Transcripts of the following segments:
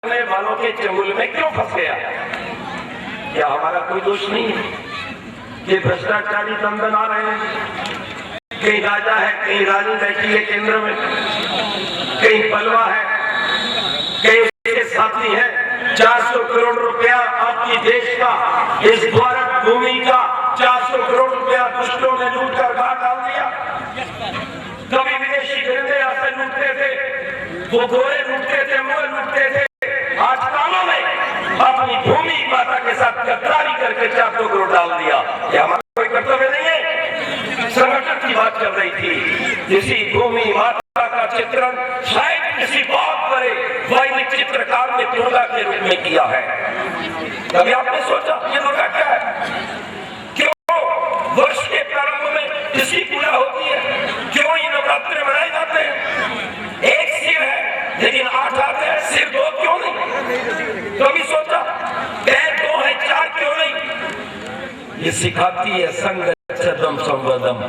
करने वालों के चंगुल में क्यों फंस गया? क्या हमारा कोई दोष नहीं है कि भ्रष्टाचारी दमदम आ रहे हैं? कहीं राजा है, कहीं रानी बैठी है केंद्र में, कहीं बलवा है, कहीं उसके साथी है। 400 करोड़ रुपया आपकी देश का, इस भारत भूमि का 400 करोड़ रुपया दुष्टों ने लूट कर बाहर डाल दिया। कभी विदेशी गंदे ऐसे लूटते थे, वो गोरे लूटते थे, मुगल लूटते थे। आज कानों में अपनी भूमि माता के साथ गद्दारी करके 400 करोड़ डाल दिया। क्या हमारा कोई कर्तव्य नहीं है? संगठन की बात चल रही थी। इसी भूमि माता का चित्रण शायद किसी बहुत बड़े वैदिक चित्रकार ने दुर्गा के रूप में किया है। कभी आपने सोचा ये दुर्गा क्या है? क्यों वर्ष के प्रारंभ में इसकी पूजा होती है? क्यों ये नवरात्र मनाए जाते हैं? एक सिर है लेकिन 8 हाथ है, सिर 2 क्यों नहीं? कभी सोचा पैर 2 है, 4 क्यों नहीं? ये सिखाती है संगच्छदम संवदम।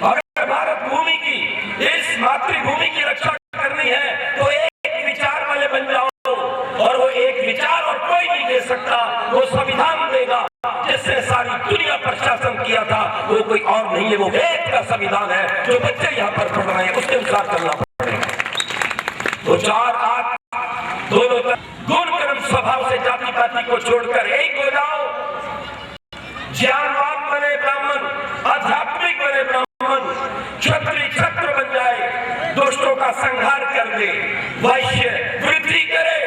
अगर भारत भूमि की, इस मातृभूमि की रक्षा करनी है तो एक विचार वाले बन जाओ, और वो एक विचार और कोई नहीं दे सकता। वो संविधान देगा जिसने सारी दुनिया पर शासन किया था, वो कोई और नहीं है, वो वेद का संविधान है जो बच्चे यहाँ पर पढ़ रहे हैं, उसके अनुसार चलना पड़ेगा। तो 4 आंख दोनों गुण कर्म स्वभाव से जाति पाति को छोड़कर एक हो जाओ। ज्ञानवान बने ब्राह्मण, आध्यात्मिक बने ब्राह्मण, क्षत्रिय क्षत्र बन जाए, दुष्टों का संहार कर दे, वैश्य वृद्धि करे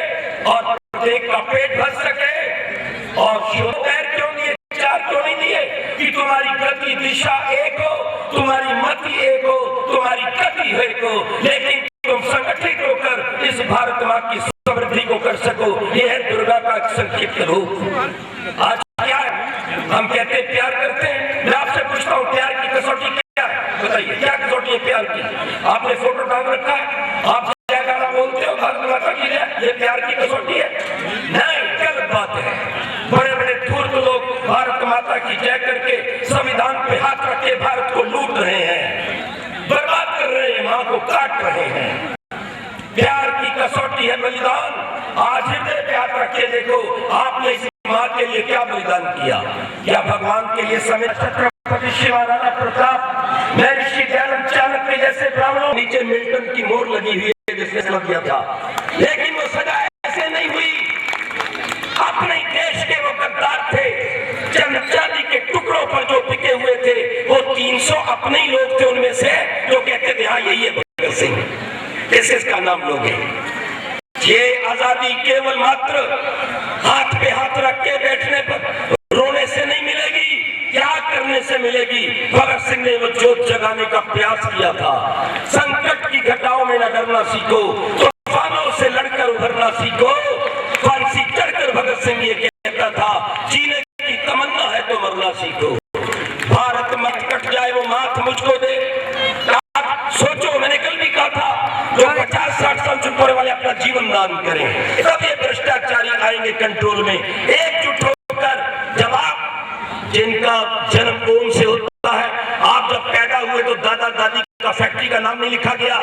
और प्रत्येक का पेट भर सके। और पैर क्यों दिए, 4 क्यों नहीं दिए? कि तुम्हारी गति दिशा एक हो, तुम्हारी मति एक हो, तुम्हारी गति एक हो, लेकिन तुम संगठित होकर इस भारत माँ की समृद्धि को कर सको। यह है दुर्गा का संक्षिप्त रूप। आज क्या है? हम कहते हैं प्यार करते हैं। मैं आपसे पूछता हूँ प्यार की कसौटी क्या है? बताइए क्या कसौटी है प्यार की? आपने फोटो टांग रखा है, आप क्या गाना बोलते हो भारत माता की जय, ये प्यार की कसौटी है? नहीं, गलत बात है। बड़े बड़े धूर्त लोग भारत माता की जय करके संविधान पे हाथ रख के भारत को लूट रहे हैं, बर्बाद कर रहे हैं, मां को काट रहे हैं। प्यार की कसौटी है बलिदान। आज हृदय पे हाथ रख के देखो, आपने इस मां के लिए क्या बलिदान किया? क्या भगवान के लिए समय? छत्रपति शिवाजी प्रताप, महर्षि दयानंद चाणक्य जैसे ब्राह्मणों नीचे मिल्टन की मोहर लगी हुई है जिसने सजा किया था, लेकिन वो सजा ऐसे नहीं हुई। अपने देश के वो गद्दार थे, चंद चांदी के टुकड़ों पर जो टिके हुए थे, वो 300 अपने ही लोग थे उनमें से जो कहते थे हाँ यही है भगत सिंह, इसका नाम लोगे। ये आजादी केवल मात्र हाथ पे हाथ रख के बैठने पर, रोने से नहीं मिलेगी, क्या करने से मिलेगी? भगत सिंह ने वो जोत जगाने का प्रयास किया था। संकट की घटाओं में न डरना सीखो, तूफानों से लड़कर उभरना सीखो। फांसी चढ़कर भगत सिंह ये कहता था, जीने की तमन्ना है तो मरना सीखो। भारत मत कट जाए वो माथ मुझको दे। सोचो, मैंने कल भी कहा था जो 50-60 साल से ऊपर वाले अपना जीवन दान करें, तब ये भ्रष्टाचारी आएंगे कंट्रोल में। एकजुट होकर, जब आप जिनका जन्म ओम से होता है, आप जब पैदा हुए तो दादा दादी का फैक्ट्री का नाम नहीं लिखा गया,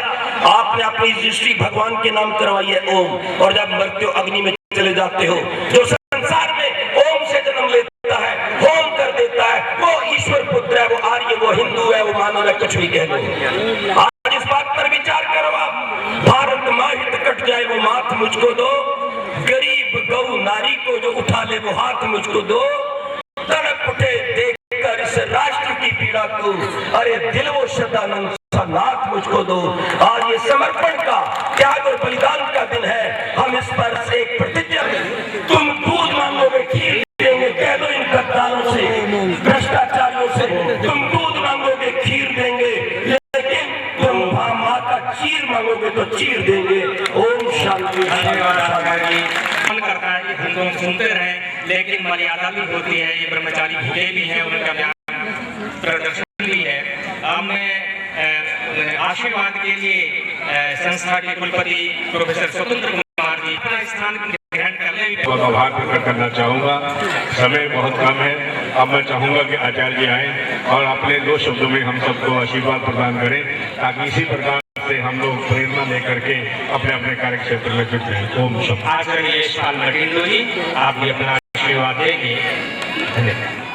आपने अपनी रजिस्ट्री भगवान के नाम करवाई है ओम, और जब मरते हो अग्नि में चले जाते हो। जो संसार में ओम से जन्म लेता है, होम कर देता है, वो ईश्वर पुत्र है, वो आर्य, वो हिंदू है, वो मानव है, कुछ भी कह लो। आज इस बात पर विचार करो आप। भारत माँ हित कट जाए वो माथ मुझको दो, गरीब गौ नारी को जो उठा ले वो हाथ मुझको दो। तड़प उठे देखकर इस राष्ट्र की पीड़ा को, अरे दिल वो सदानंद सा नाथ मुझको दो। आज ये समर्पण का, त्याग और बलिदान का दिन है। हम इस पर से एक प्रतिज्ञा, तुम दूध मांगोगे खीर देंगे, कह दो इन गद्दारों से, भ्रष्टाचारियों से, तुम दूध मांगोगे खीर देंगे, लेकिन तुम माँ का चीर मांगोगे तो चीर देंगे। ओम शांति। मन करता है कि हम लोग सुनते रहें, लेकिन मर्यादा भी होती है। ये ब्रह्मचारी भूखे भी हैं, उनका प्रदर्शन भी है। मैं आशीर्वाद के लिए संस्था के कुलपति प्रोफेसर स्वतंत्र कुमार जी अपना स्थान ग्रहण करने की आभार प्रकट करना चाहूँगा। समय बहुत कम है, अब मैं चाहूँगा कि आचार्य जी आए और अपने 2 शब्दों में हम सबको आशीर्वाद प्रदान करें, ताकि इसी प्रकार से हम लोग प्रेरणा लेकर के अपने अपने कार्य क्षेत्र में जुट जाए। ओम शम। आचार्य यशपाल मटिंडो जी, आप भी अपना आशीर्वाद देंगे। धन्यवाद।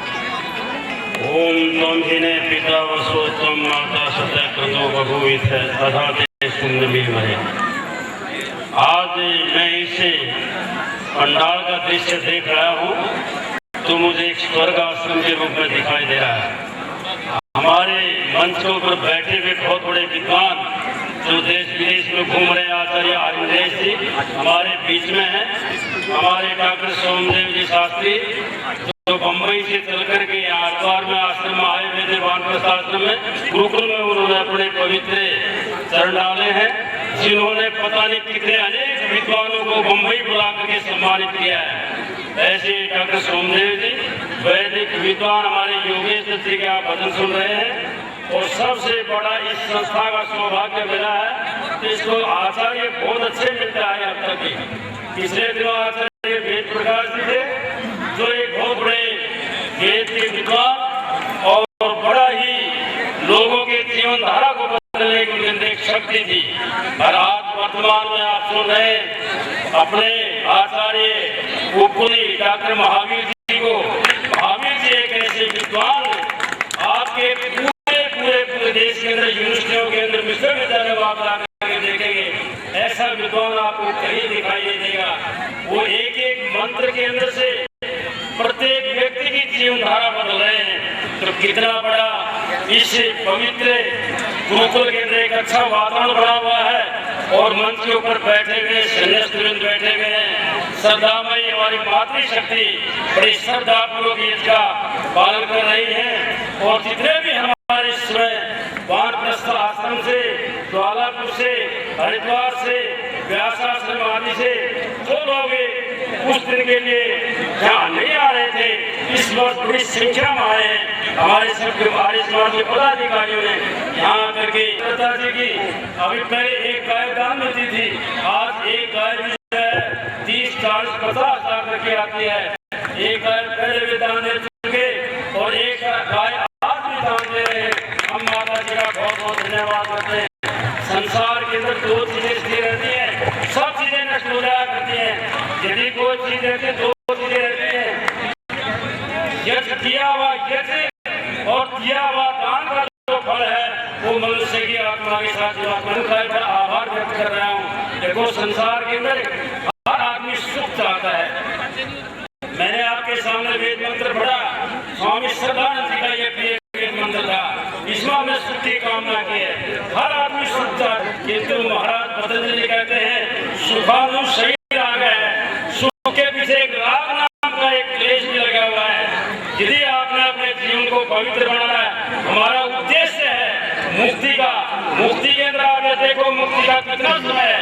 ओम त्वं हिने पिता वसो त्वं माता सतः कृतो बभूविथ दधाते सुंदमीमहे। आज मैं इसे पंडाल का दृश्य देख रहा हूँ तो मुझे एक स्वर्ग आश्रम के रूप में दिखाई दे रहा है। हमारे मंच के ऊपर बैठे हुए बहुत बड़े विद्वान जो देश विदेश में घूम रहे हैं, आचार्य आनंदेश जी हमारे बीच में हैं। हमारे डॉक्टर सोमदेव जी शास्त्री जो बम्बई से चल करके यहाँ हरिद्वार में आश्रम में आए हुए थे, वानप्रस्थ आश्रम में गुरुकुल में उन्होंने अपने पवित्र चरण डाले हैं, जिन्होंने पता नहीं कितने अनेक विद्वानों को बम्बई बुला करके सम्मानित किया है। ऐसे डॉक्टर सोमदेव जी वैदिक विद्वान हमारे योगेश जी के आप भजन सुन रहे हैं। और सबसे बड़ा इस संस्था का सौभाग्य मिला है कि इसको आचार्य बहुत अच्छे मिलते आए अब तक भी। पिछले दिनों आचार्य वेद प्रकाश जी थे जो एक बहुत बड़े वेद के विद्वान और बड़ा ही लोगों के जीवन धारा को बदलने की उनके एक शक्ति थी। और आज वर्तमान में आप सुन रहे अपने आचार्य उपकुली डॉक्टर महावीर जी को। महावीर जी एक ऐसे विद्वान आपके पूरे देश के अंदर यूनिवर्सिटियों के अंदर विश्वविद्यालय में आप जाकर देखेंगे ऐसा विद्वान आपको कहीं दिखाई नहीं देगा। वो एक एक मंत्र के अंदर से प्रत्येक व्यक्ति की जीवन धारा बदल रहे हैं। तो कितना बड़ा इस पवित्र गुरुकुल के अंदर एक अच्छा वातावरण बना हुआ है। और मंच के ऊपर बैठे हुए सन्यासीवृंद बैठे हुए हैं। श्रद्धामयी हमारी मातृशक्ति बड़ी श्रद्धापूर्वक इसका पालन कर रही है। और जितने भी हमारे इसमें वानप्रस्थ आश्रम से, ज्वालापुर से, हरिद्वार से, व्यास आश्रम आदि से जो लोग उस दिन के लिए यहाँ नहीं आ रहे थे, इस वर्ष बड़ी संख्या में आए हैं। हमारे समाज के पदाधिकारियों ने यहाँ करके जी की अभी पहले एक गाय दान में दी थी, आज एक गाय भी 30, 40, 50 हजार करके आती है। एक गाय पहले भी दान दे चुके और एक गाय आज भी दान दे रहे हैं। हम माता जी का बहुत बहुत धन्यवाद करते हैं। संसार के अंदर दो चीजें स्थिर रहती हैं, सब चीजें नष्ट हो जाया करती हैं। यदि कोई चीज रहती है, दो चीजें रहती हैं, यज्ञ किया हुआ यज्ञ और किया हुआ दान का जो फल है वो मनुष्य की आत्मा के साथ बड़ा आभार व्यक्त कर रहा हूँ। देखो संसार के अंदर हर आदमी सुख चाहता है। मैंने आपके सामने वेद मंत्र पढ़ा, स्वामी श्रद्धानंद जी का ये प्रिय वेद मंत्र था, इसमें हमने सुख की कामना की है। हर आदमी सुख चाहता है, किंतु महाराज पतंजलि कहते हैं सुखानु शरीर आ गए, सुख के पीछे एक राग नाम का एक क्लेश भी लगा हुआ है। यदि आपने अपने जीवन को पवित्र बनाना है, हमारा उद्देश्य है मुक्ति का। मुक्ति के अंदर आपने देखो मुक्ति का कितना समय है,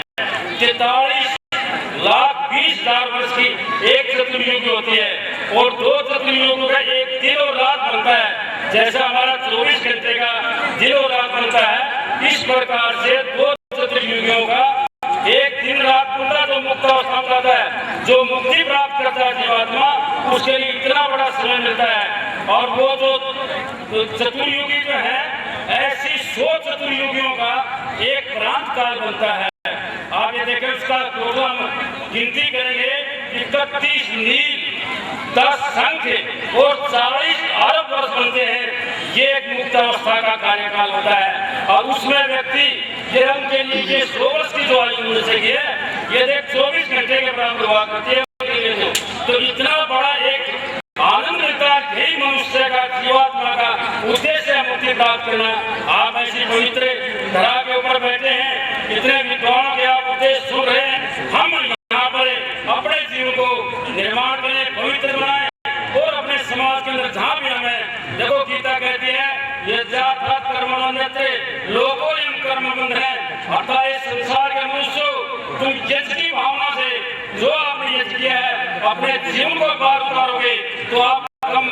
43,20,000 वर्ष की एक चतुर्युगी होती है और 2 चतुर्युगों का एक दिन और रात बनता है। जैसा हमारा 24 घंटे का दिन और रात बनता है, इस प्रकार से 2 चतुर्युगियों का एक दिन रात बनता जो मुक्त अवस्था जाता है। जो मुक्ति प्राप्त करता है जीवात्मा, उसके लिए इतना बड़ा समय मिलता है। और वो जो चतुर्युगी जो है, ऐसी 100 चतुर्युगियों का एक प्रांत काल बनता है। आप ये देखें उसका टोटल हम गिनती करेंगे 31 नील, 10 संख्य और 40 अरब वर्ष बनते हैं। ये एक मुक्त अवस्था का कार्यकाल होता है। और उसमें व्यक्ति ये रंग के लिए ये 100 वर्ष की जो आयु होनी चाहिए, ये देख 24 घंटे के बराबर हुआ करती है। तो इतना बड़ा एक आनंद मिलता है। यही मनुष्य का जीवात्मा का उद्देश्य है मुक्ति प्राप्त करना। आप ऐसी पवित्र धरा के ऊपर बैठे हैं, इतने विद्वानों के आप उद्देश्य सुन रहे हैं। हम यहाँ पर अपने जीवन को निर्माण करें, पवित्र बनाएं और अपने समाज के अंदर जहाँ भी हमें देखो गीता कहती है ये जाता कर्म लोगों कर्म बंध है। अर्थात इस संसार के मनुष्य तुम यज्ञ की भावना से जो आपने यज्ञ किया है अपने जीवन को पार उतारोगे तो आप कर्म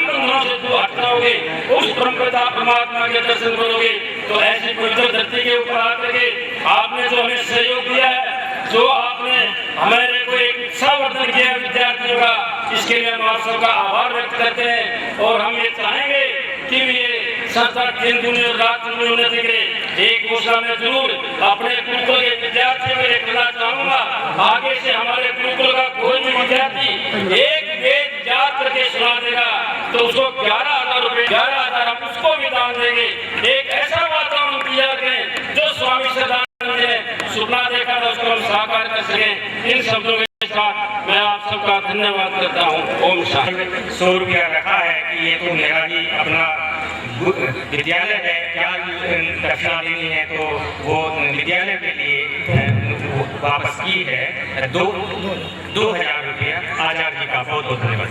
बंधनों से दूर हट जाओगे, उस परमपिता परमात्मा के दर्शन करोगे। तो ऐसी पवित्र धरती के ऊपर आकर के आपने जो हमें सहयोग दिया है, जो आपने हमारे को एक उत्साहवर्धन किया विद्यार्थियों का, इसके लिए हम आप सबका आभार व्यक्त करते हैं। और हम ये चाहेंगे कि ये सतत दिन दुनिया रात उन्नति करे। एक घोषणा में जरूर अपने गुरुकुल के विद्यार्थियों को कहना चाहूंगा, आगे से हमारे गुरुकुल का कोई भी विद्यार्थी एक वेद याद करके सुना देगा तो उसको 11,000 रुपए 11,000 हम उसको भी दान देंगे। एक ऐसा वातावरण तैयार करें जो स्वामी सदानंद जी ने सुपना देखा था उसको हम साकार कर सकें। इन शब्दों के साथ मैं आप सबका धन्यवाद करता हूँ। ओम शांति। 100 रुपया रखा है कि ये तो मेरा ही अपना विद्यालय है, क्या दक्षिणा देनी है तो वो विद्यालय के लिए वापस की है 2,000 रुपया। आचार्य जी का बहुत बहुत धन्यवाद।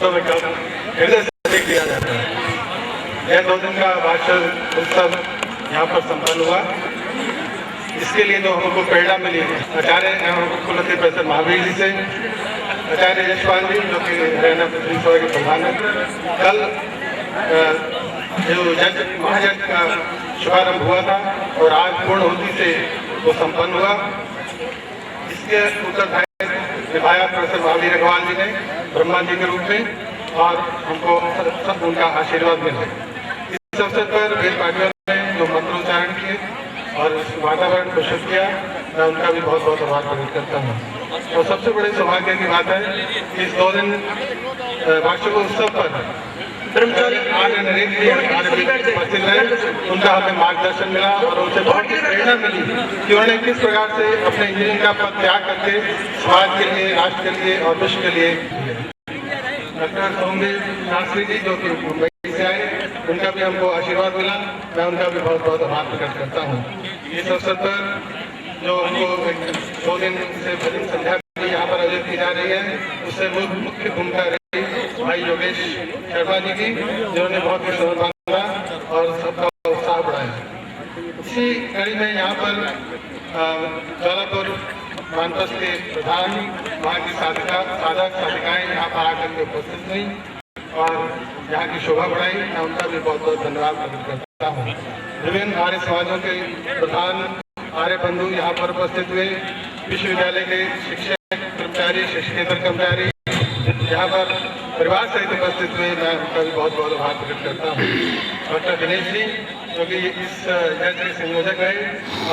तो हृदय से किया जाता है। यह 2 दिन का वार्षिक उत्सव यहाँ पर संपन्न हुआ। इसके लिए जो हमको प्रेरणा मिली आचार्य एवं कुलपति प्रोफेसर महावीर जी से, आचार्य यशपाल जी जो कि हरियाणा पृथ्वी सभा के प्रधान है, कल जो महायज्ञ का शुभारंभ हुआ था और आज पूर्णहोती से वो संपन्न हुआ। इसके उत्तरदायित्व निभाया प्रोफेसर महावीर अग्रवाल जी ने ब्रह्मा जी के रूप में और हमको सब उनका आशीर्वाद मिला। इस अवसर पर वेद पाठियों ने जो मंत्रोच्चारण किए और इस वातावरण को शुभ किया, मैं उनका भी बहुत बहुत आभार प्रकट करता हूँ। और सबसे बड़े सौभाग्य की बात है कि इस 2 दिन वार्षिक उत्सव पर आर्य नरेंद्र जी उपस्थित रहे। उनका हमें मार्गदर्शन मिला और उनसे बहुत प्रेरणा मिली कि उन्होंने किस प्रकार से अपने इंजीनियरिंग का पद त्याग करके समाज के लिए, राष्ट्र के लिए और विश्व के लिए। डॉक्टर सौम्य शास्त्री जी जो कि मुंबई से आए, उनका भी हमको आशीर्वाद मिला। मैं उनका भी बहुत बहुत आभार प्रकट करता हूँ। इस अवसर पर जो हमको 2 दिन से भजन संध्या यहाँ पर आयोजित की जा रही है, उससे मुख्य भूमिका रही भाई योगेश शर्मा जी की, जिन्होंने बहुत ही समय बांधा और सबका उत्साह बढ़ाया। इसी कड़ी में यहाँ पर ज्वालापुर मानपस के प्रधान, वहाँ की साधक साधिकाएं यहाँ पर आकर के उपस्थित हुई और यहाँ की शोभा बढ़ाई। मैं उनका भी बहुत बहुत धन्यवाद प्रकट करता हूँ। विभिन्न आर्य समाजों के प्रधान आर्य बंधु यहाँ पर उपस्थित हुए, विश्वविद्यालय के शिक्षक कर्मचारी, शिक्षकेतर कर्मचारी यहाँ पर परिवार सहित उपस्थित हुए, मैं उनका भी बहुत बहुत आभार प्रकट करता हूँ। डॉक्टर दिनेश जी जो कि इस यज्ञ के संयोजक रहे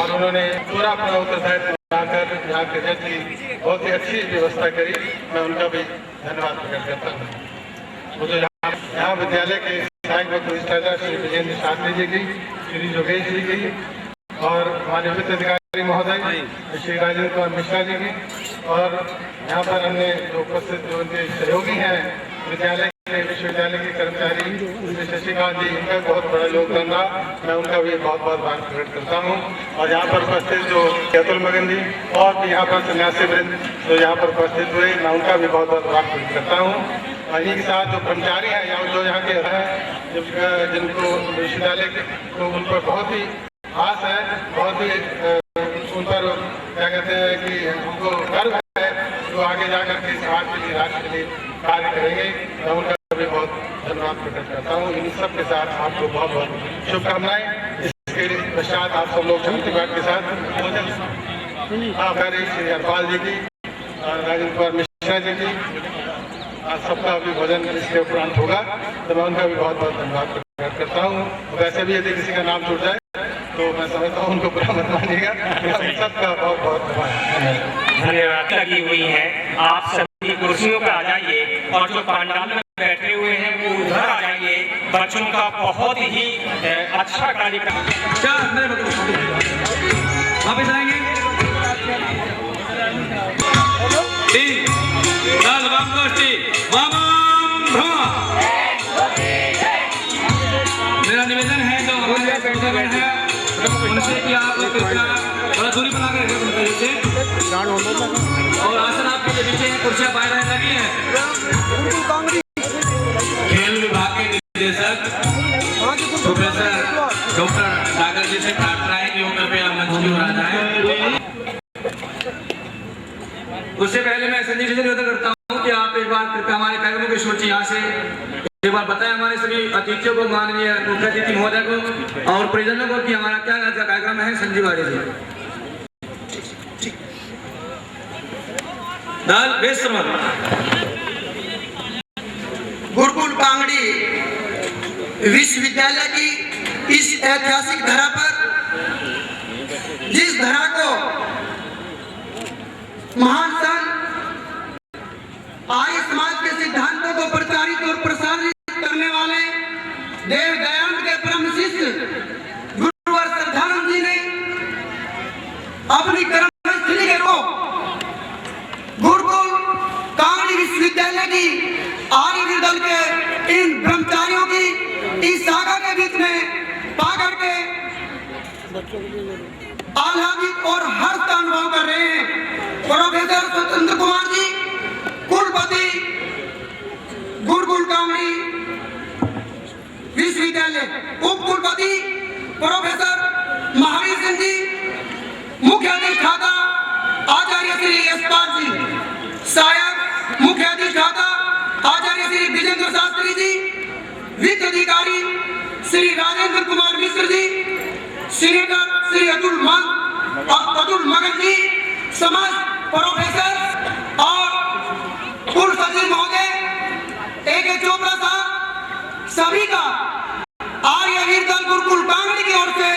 और उन्होंने पूरा अपना उत्तरदायित्व बनाकर यहाँ के यज्ञ की बहुत ही अच्छी व्यवस्था करी, मैं उनका भी धन्यवाद प्रकट करता हूँ। मुझे यहाँ विद्यालय के सहायक प्रतिष्ठाता श्री विजेंद्र शास्त्री जी की, श्री योगेश जी की और हमारे वित्त अधिकारी महोदय श्री राजेंद्र कुमार मिश्रा जी की और यहाँ पर अन्य जो उपस्थित जो उनके सहयोगी हैं विद्यालय के, विश्वविद्यालय के कर्मचारी श्री शशिकांत जी, उनका बहुत बड़ा योगदान रहा। मैं उनका भी बहुत बहुत आभार प्रकट करता हूँ। और यहाँ पर उपस्थित जो अतुल मगन जी और भी यहाँ पर सन्यासी वृंद जो यहाँ पर उपस्थित हुए, मैं उनका भी बहुत बहुत आभार प्रकट करता हूँ। और इन्हीं के साथ जो कर्मचारी हैं या जो यहाँ के हैं, जिनको विश्वविद्यालय को उन पर बहुत ही आस है, बहुत ही उन पर क्या कहते हैं कि हमको गर्व है, जो आगे जाकर के समाज के लिए, राष्ट्र के लिए कार्य करेंगे। मैं उनका भी बहुत धन्यवाद प्रकट करता हूँ। इन सब के साथ आपको बहुत बहुत शुभकामनाएं। इसके पश्चात आप सब लोग शांति पाठ के साथ आचार्य श्री हरपाल जी की और राजेंद्र कुमार मिश्रा जी की आज सबका अभी भोजन इसके उपरांत होगा, तो मैं उनका भी बहुत बहुत धन्यवाद प्रकट करता हूँ। वैसे भी यदि किसी का नाम छूट जाए तो मैं समझता हूँ उनको बुरा मत मानिएगा। सबका बहुत बहुत धन्यवाद लगी हुई है। आप सभी कुर्सियों पर आ जाइए और जो पंडाल में बैठे हुए हैं वो उधर आ जाइए। बच्चों का बहुत ही अच्छा कार्यक्रम वापिस आएंगे। मेरा निवेदन है जो हमारे है उनसे कि आप थोड़ा दूरी बना कर और आसन आपके पीछे कुर्सियां बाहर लगी हैं। खेल विभाग के निदेशक प्रोफेसर डॉक्टर सागर जी से प्रार्थना है कि वो कृपया मंच की ओर आ जाएं। उससे पहले मैं संजय जी से निवेदन करता हूँ कि आप एक बार कृपया हमारे कार्यक्रमों की सूची यहाँ से एक बार बताएं हमारे सभी अतिथियों को, माननीय मुख्य अतिथि महोदय को और परिजनों को कि हमारा क्या आज का कार्यक्रम है। संजीव वाड़े जी गुरुकुल पांगड़ी विश्वविद्यालय की इस ऐतिहासिक धरा पर, जिस धरा को महान संत आर्य समाज के सिद्धांतों को प्रचारित और प्रसारित करने वाले देव दयानंद के परम शिष्य गुरुवर श्रद्धानंद जी ने अपनी कर्मस्थली के रूप गुरुकुल कांगड़ी विश्वविद्यालय की आर्यवीर दल के इन ब्रह्मचारियों की इस शाखा के बीच में पाकर के आह्लादित और हर्ष का अनुभव कर रहे हैं। प्रोफेसर स्वतंत्र कुमार जी, कुलपति गुरुकुल कांगड़ी विश्वविद्यालय, उप कुलपति प्रोफेसर महावीर सिंह जी, मुख्य अधिष्ठाता आचार्य श्री यशपाल जी, सहायक मुख्य अधिष्ठाता आचार्य श्री विजेंद्र शास्त्री जी, वित्त अधिकारी श्री राजेंद्र कुमार मिश्र जी, सीनेटर श्री अतुल मगन जी, समस्त प्रोफेसर और कुल सचिव महोदय, A.K. चोपड़ा साहब, सभी का आर्यवीर दल गुरुकुल कांगड़ी की ओर से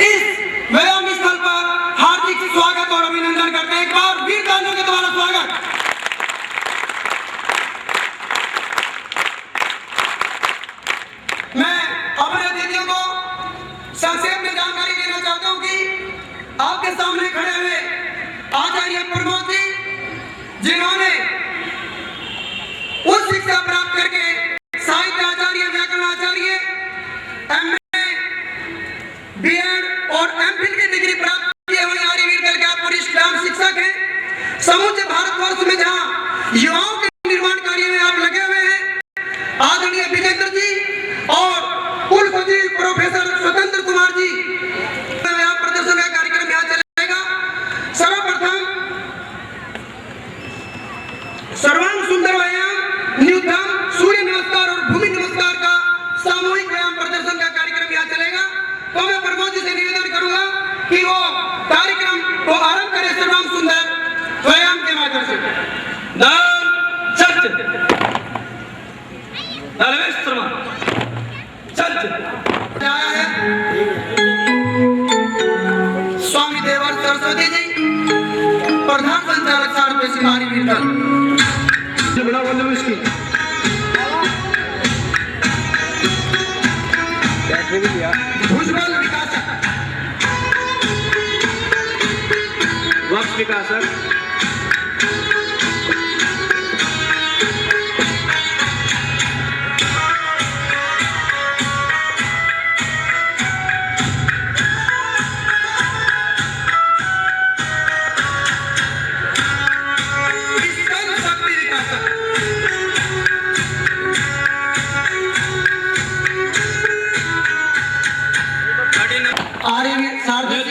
इस व्यायाम स्थल पर हार्दिक स्वागत और अभिनंदन करते हैं। एक बार वीर दानियों के द्वारा स्वागत। मैं अपने अतिथियों को संक्षेप में जानकारी देना चाहता हूं कि आपके सामने खड़े हुए आचार्य प्रमोद जी, जिन्होंने उच्च शिक्षा प्राप्त करके साहित्य आचार्य, व्याकरण आचार्य, MA, BEd और MPhil की डिग्री प्राप्त किए हुए आर्यवीर दल के वरिष्ठ ग्राम शिक्षक हैं। समूचे भारतवर्ष में जहां युवाओं के निर्माण कार्य में आप लगे हुए हैं, आदरणीय विजेंद्र जी और कुल सचिव प्रोफेसर स्वतंत्र कुमार जी, प्रदर्शन का कार्यक्रम यहाँ चलेगा। सर्वप्रथम सर्वांग सुंदर व्यायाम, न्यूथम, सूर्य नमस्कार और भूमि नमस्कार का सामूहिक व्यायाम प्रदर्शन का कार्यक्रम यहाँ चलेगा। तो मैं प्रमोद जी से निवेदन करूंगा कि वो कार्यक्रम को आरंभ करें सर्वांग सुंदर व्यायाम के माध्यम से। नाम सत्य आया है स्वामी देवर सरस्वती जी, प्रधान संचालक सार्वजनिक आर्यवीर दल। भुजबल विकासक, वक्ष विकासक,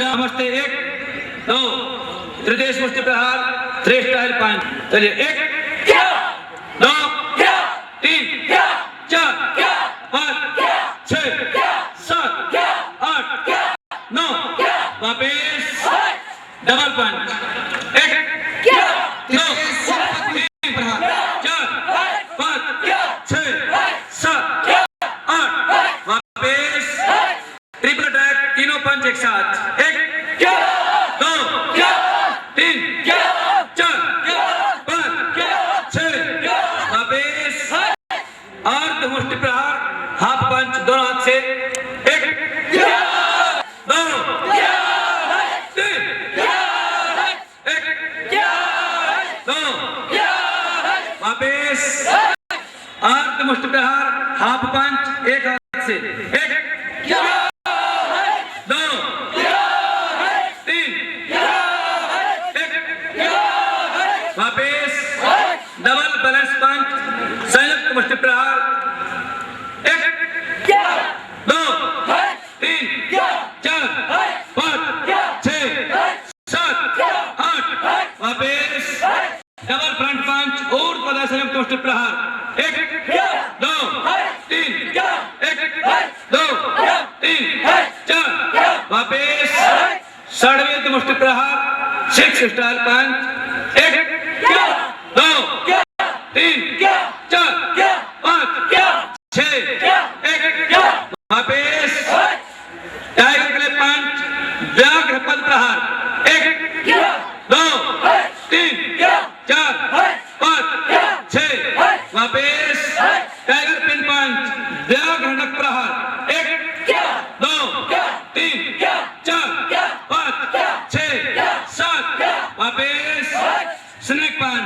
नमस्ते, 1 2 त्रिदेश मुष्टि प्रहार, 3 स्टाइल 5। चलिए 1 2 3 4 5 6 7 8 9, वापिस डबल पंच। 1 2 3 4 5 6 7 8, वापिस ट्रिपल अटैक, तीनों पंच एक साथ। 1 2 3 4 5 6, वापिस अर्ध मुष्टि प्रहार, हाफ पंच दोनों हाथ से। 1 2 3 1 2, वापिस अर्ध मुष्टि प्रहार, हाफ पंच एक हाथ से। 1 2 3 1, वापिस डबल बैलेंस पंच, संयुक्त मुष्टि प्रहार। 1 2 3 4 5 6 7 8, वापिस डबल फ्रंट पंच और संयुक्त मुष्टि प्रहार। 1 2 3 1 2 3 4, वापिस षड्वेद मुष्टि प्रहार, 6 स्टाइल पंच। 1 2 3 4 5 6 1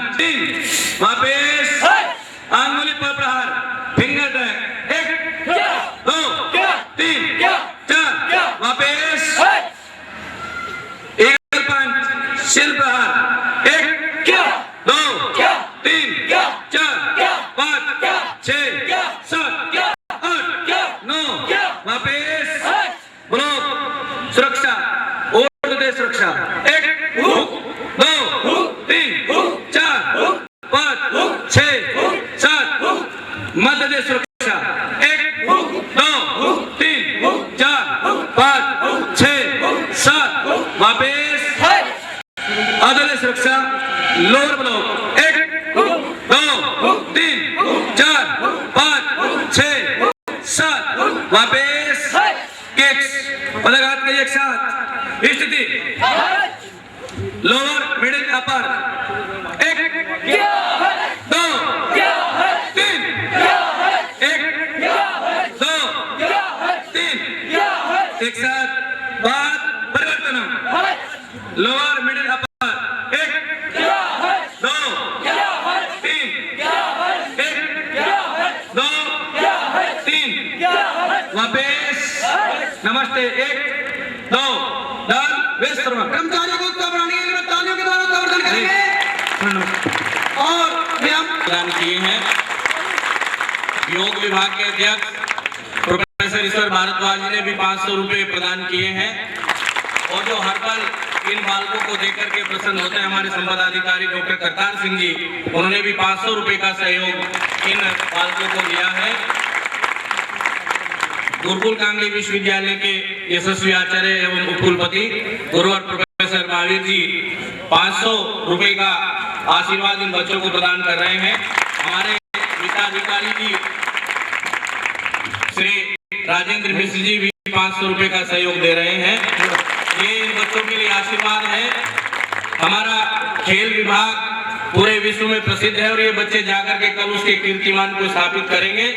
पंच 3 वापस अंगुली पर प्रहार फिंगर ड्रैग 1 2 3 4 वापस ईगल पंच शिल प्रहार 1 2 3 4 5 6 7 8 9 वापस ब्लॉक सुरक्षा और दे सुरक्षा 1 2 3 4 5 6 7 मध्य दे सुरक्षा 1 2 3 4 5 6 7 वापस अदर सुरक्षा लोअर ब्लॉक 1 2 3 4 5 6 7 वापस किक्स पलक के एक साथ स्थिति लोअर मिडिल अपर 1 2 3 1 2 3 एक साथ बात परिवर्तन लोअर मिडिल अपर 1 2 3 1 2 3 वापस नमस्ते 1 2 डन व्यस्त कर्मचारियों को उत्साह बढ़ाने के लिए तालियों के द्वारा संवर्धन करेंगे और प्रदान किए हैं। योग विभाग के अध्यक्ष प्रोफेसर ईश्वर भारद्वाज ने भी 500 रुपए प्रदान किए हैं और जो हर पल इन बालकों को देकर के प्रसन्न होते हैं हमारे संपदा अधिकारी डॉक्टर करतार सिंह जी, उन्होंने भी 500 रुपए का सहयोग इन बालकों को दिया है। गुरुकुल कांगड़ी विश्वविद्यालय के यशस्वी आचार्य एवं उपकुलपति गुरुवर प्रोफेसर महावीर जी 500 रुपए का आशीर्वाद इन बच्चों को प्रदान कर रहे हैं। हमारे वित्ताधिकारी जी श्री राजेंद्र मिश्र जी भी 500 रुपए का सहयोग दे रहे हैं। ये इन बच्चों के लिए आशीर्वाद है। हमारा खेल विभाग पूरे विश्व में प्रसिद्ध है और ये बच्चे जाकर के कल उसके कीर्तिमान को स्थापित करेंगे।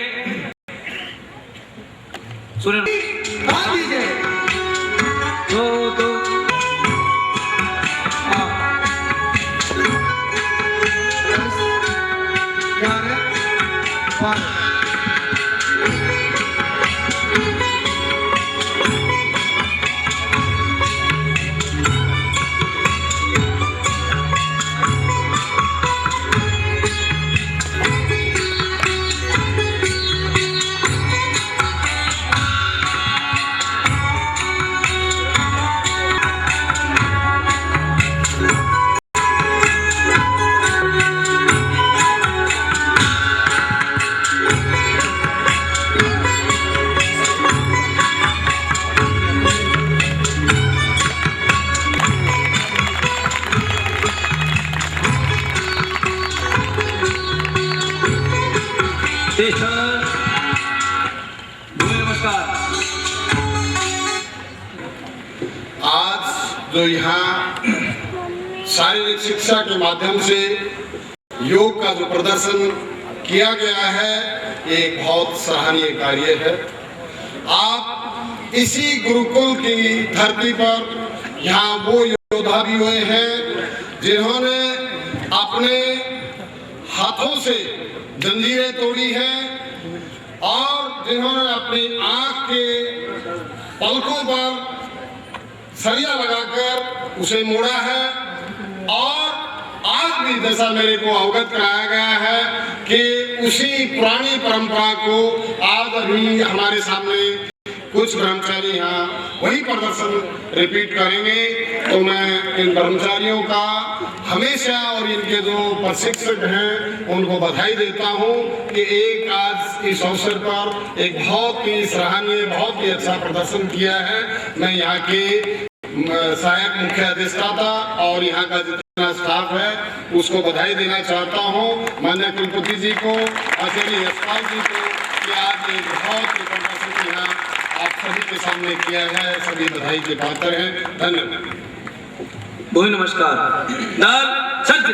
नमस्कार। आज जो यहाँ शारीरिक शिक्षा के माध्यम से योग का जो प्रदर्शन किया गया है ये एक बहुत सराहनीय कार्य है। आप इसी गुरुकुल की धरती पर यहाँ वो योद्धा भी हुए हैं जिन्होंने अपने हाथों से जंजीरें तोड़ी हैं और जिन्होंने अपनी आंख के पलकों पर सरिया लगाकर उसे मोड़ा है और आज भी जैसा मेरे को अवगत कराया गया है कि उसी पुरानी परंपरा को आज अभी हमारे सामने कुछ कर्मचारी यहाँ वही प्रदर्शन रिपीट करेंगे। तो मैं इन कर्मचारियों का हमेशा और इनके जो प्रशिक्षक हैं उनको बधाई देता हूँ कि एक आज इस अवसर पर एक बहुत ही सराहनीय बहुत ही अच्छा प्रदर्शन किया है। मैं यहाँ के सहायक मुख्य अधिष्ठाता और यहाँ का जितना स्टाफ है उसको बधाई देना चाहता हूँ। माननीय कुलपति जी को, आचार्य यशपाल जी को कि आज एक बहुत ही प्रदर्शन यहाँ आप सभी के सामने किया है, सभी बधाई के पात्र हैं। धन्यवाद। बहुत नमस्कार। दल सज्ज।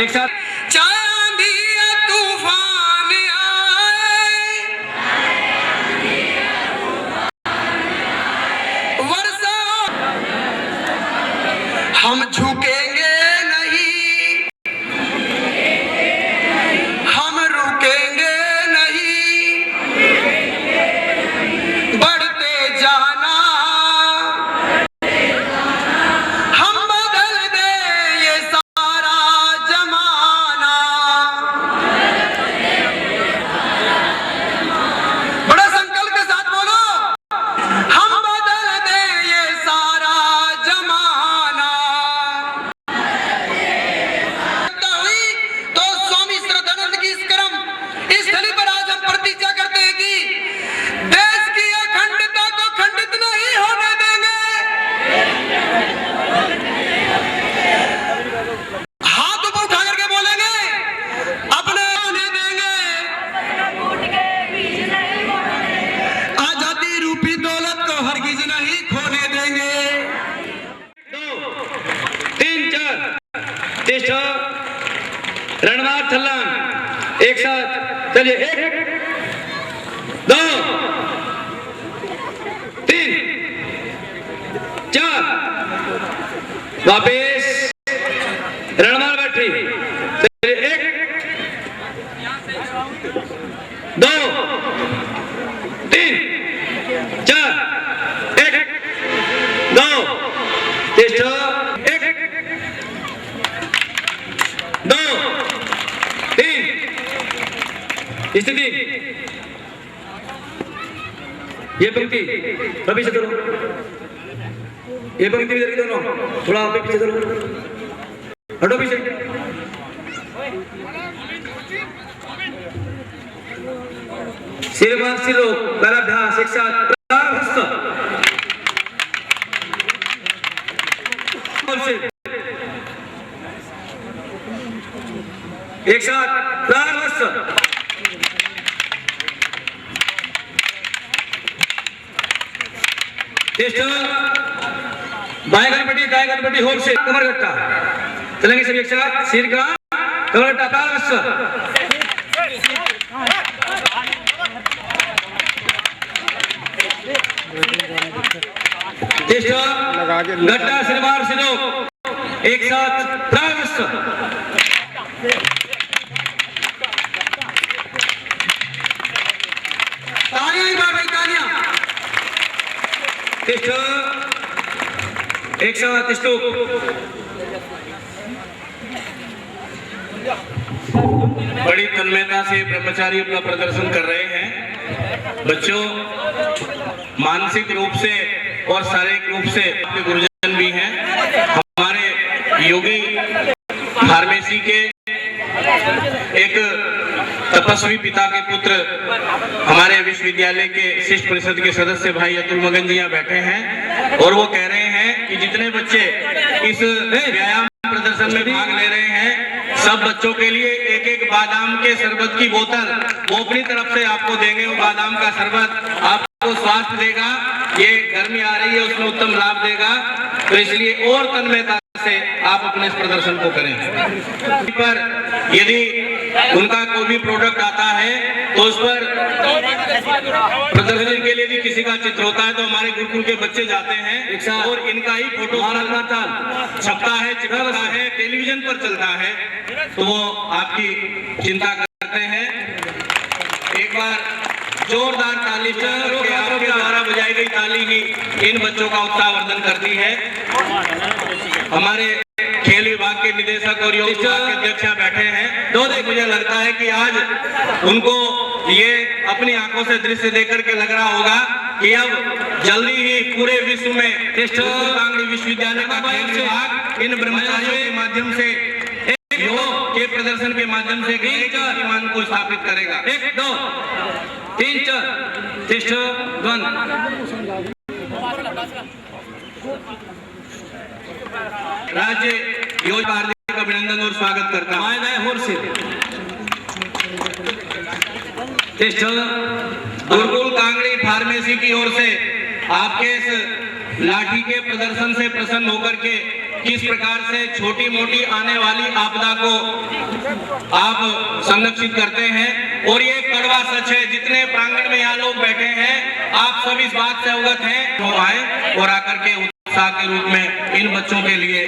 एक साथ चांदी तूफान आए, वर्षा हम झुकेंगे नहीं, हम रुकेंगे नहीं, बढ़ते जाना हम बदल दे ये सारा जमाना। बड़ा संकल्प के साथ बोलो, हम बदल दे ये सारा जमाना। हुई तो स्वामी श्रद्धानंद की इस कर्म इस स्थली पर आज हम प्रतिज्ञा करते हैं कि देश की अखंडता को खंडित नहीं होने देंगे। हाथ ऊपर उठा करके बोलेंगे, अपने होने देंगे, आजादी रूपी दौलत को हरगिज नहीं खोने देंगे। 3 4 तिष्ठ रणमार थल्लान एक साथ चलिए 1 2 3 4 वापिस रणमार बैठी चलिए 1 2 3 4 1 2 तिष्ठ 1 2 3 स्थिति ये पंक्ति अभी से करो, ये पंक्ति इधर की दोनों थोड़ा आप पीछे करो, हटो पीछे। सिर मार सिरो पराभ्यास एक साथ प्रारंभ एक साथ प्रारंभ बाएं गणपति दाएं गणपति होल से कमर गट्टा चलेंगे सभी एक साथ सिर का कमर गट्टा प्रारंभ गट्टा सिरवार सिरो एक साथ प्रारंभ एक साथ स्तूप बड़ी तन्मयता से ब्रह्मचारी अपना प्रदर्शन कर रहे हैं। बच्चों मानसिक रूप से और शारीरिक रूप से आपके गुरुजन भी हैं। हमारे योगी फार्मेसी के एक तपस्वी पिता के पुत्र हमारे विश्वविद्यालय के शिष्ट परिषद के सदस्य भाई अतुल मगन जी यहाँ बैठे हैं और वो कह रहे हैं कि जितने बच्चे इस व्यायाम प्रदर्शन में भाग ले रहे हैं सब बच्चों के लिए एक एक बादाम के शरबत की बोतल वो अपनी तरफ से आपको देंगे। वो बादाम का शरबत आपको स्वास्थ्य देगा, ये गर्मी आ रही है उसमें उत्तम लाभ देगा। तो इसलिए और तन्मयता से आप अपने इस प्रदर्शन को करें। पर यदि उनका कोई भी प्रोडक्ट आता है तो उस पर प्रदर्शन के लिए भी किसी का चित्र होता है तो हमारे गुरुकुल के बच्चे जाते हैं और इनका ही फोटो छपता है, चिपकता है, टेलीविजन पर चलता है तो वो आपकी चिंता करते हैं। एक बार जोरदार ताली आपके द्वारा बजाई गई ताली ही इन बच्चों का उत्साहवर्धन करती है। हमारे खेल विभाग के निदेशक और योग विभाग के अध्यक्ष बैठे हैं। मुझे लगता है कि आज उनको ये अपनी आंखों से दृश्य देकर के लग रहा होगा कि अब जल्दी ही पूरे विश्व में कांगड़ी विश्वविद्यालय का खेल विभाग इन ब्रह्मचारियों के माध्यम से योग के प्रदर्शन के माध्यम से कीर्तिमान को स्थापित करेगा। 1 2 3 4 तिष्ठ बंद। राज्य योग हार्दिक अभिनंदन और स्वागत करता हूं। गुरुकुल कांगड़ी फार्मेसी की ओर से आपके इस लाठी के प्रदर्शन से प्रसन्न होकर के किस प्रकार से छोटी मोटी आने वाली आपदा को आप संरक्षित करते हैं। और ये कड़वा सच है, जितने प्रांगण में यहाँ लोग बैठे हैं आप सब इस बात से अवगत हैं। वो आए और आकर के उत्साह के रूप में इन बच्चों के लिए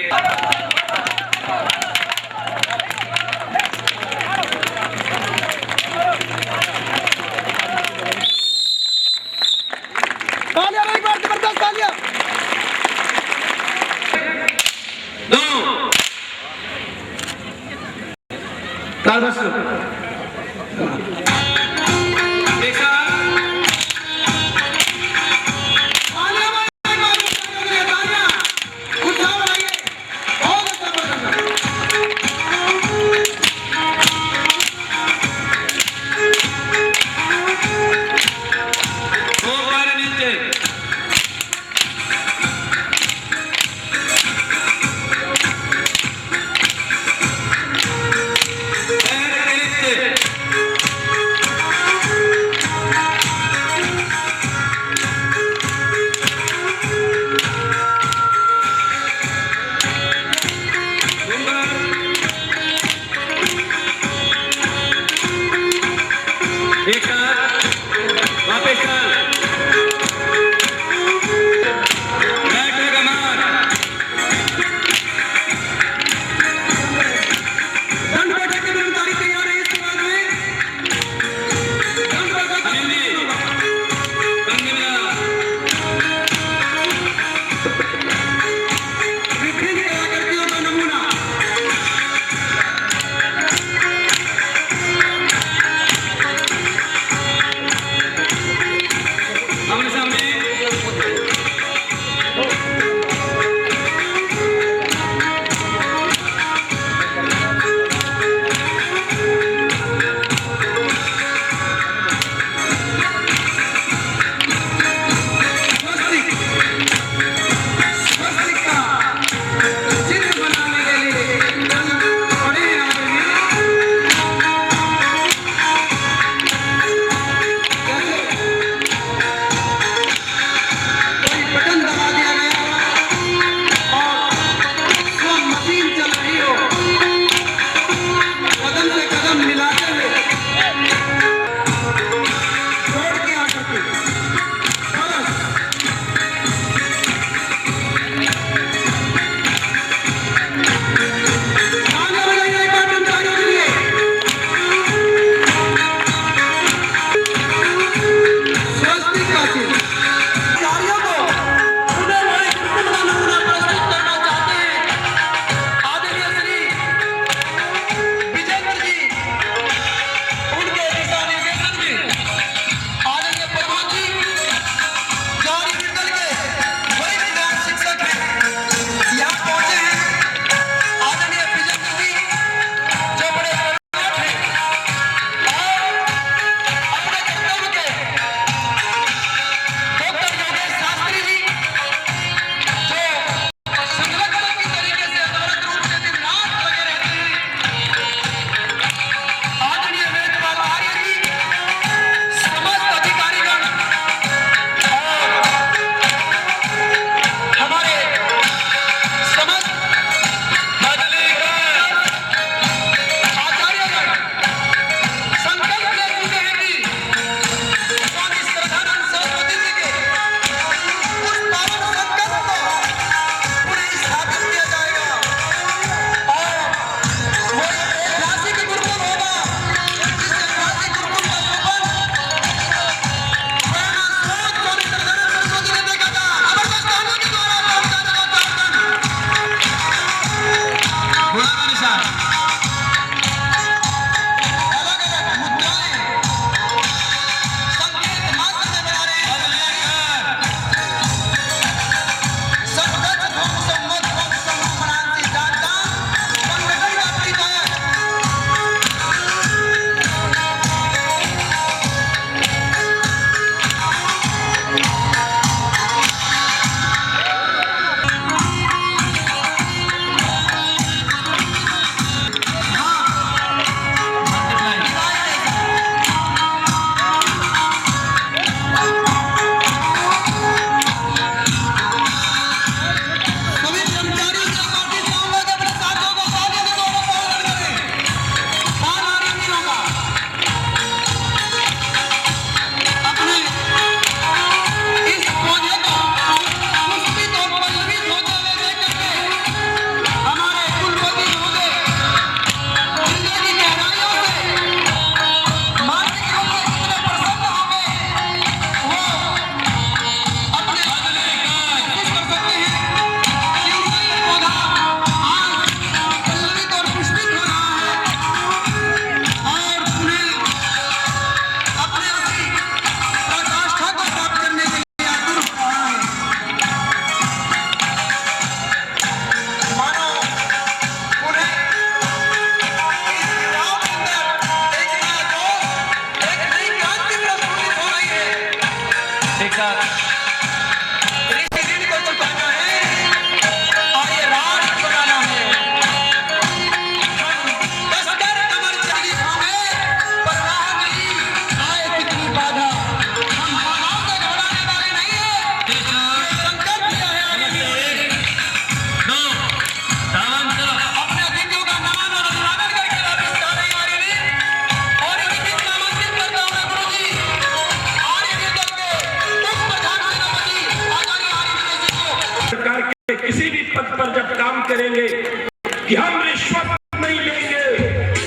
कि हम रिश्वत नहीं लेंगे,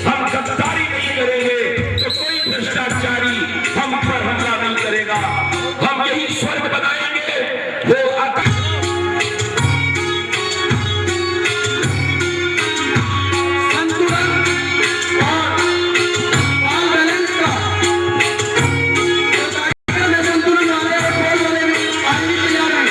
हम गद्दारी नहीं करेंगे, तो कोई भ्रष्टाचारी हम पर हमला नहीं करेगा। हम यही स्वर्ग बनाएंगे, वो संतुलन और बैलेंस का संतुलन वाले और गोल वाले में आदमी तैयार है।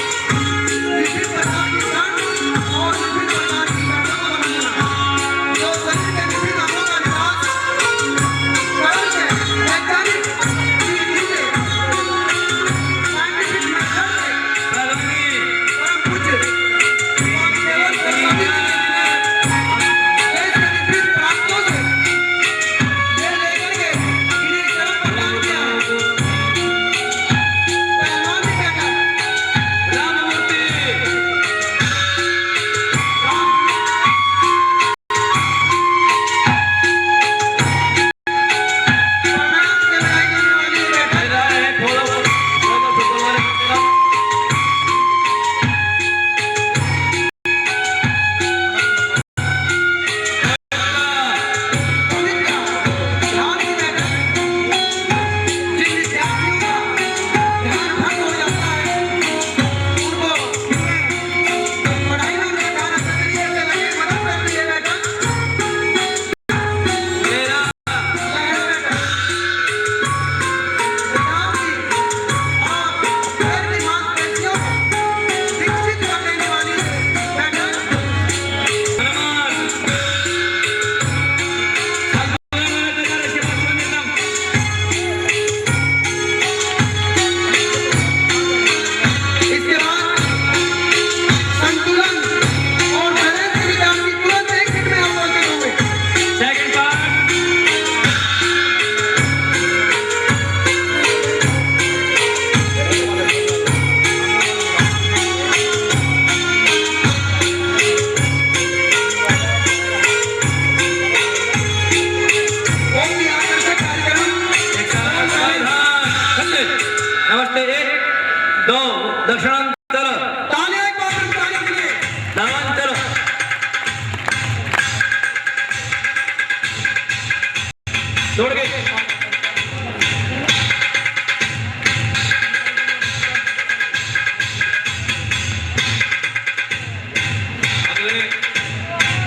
और विभिन्न प्रकार की संघ और विभिन्न प्रकार की बैठकों का बनना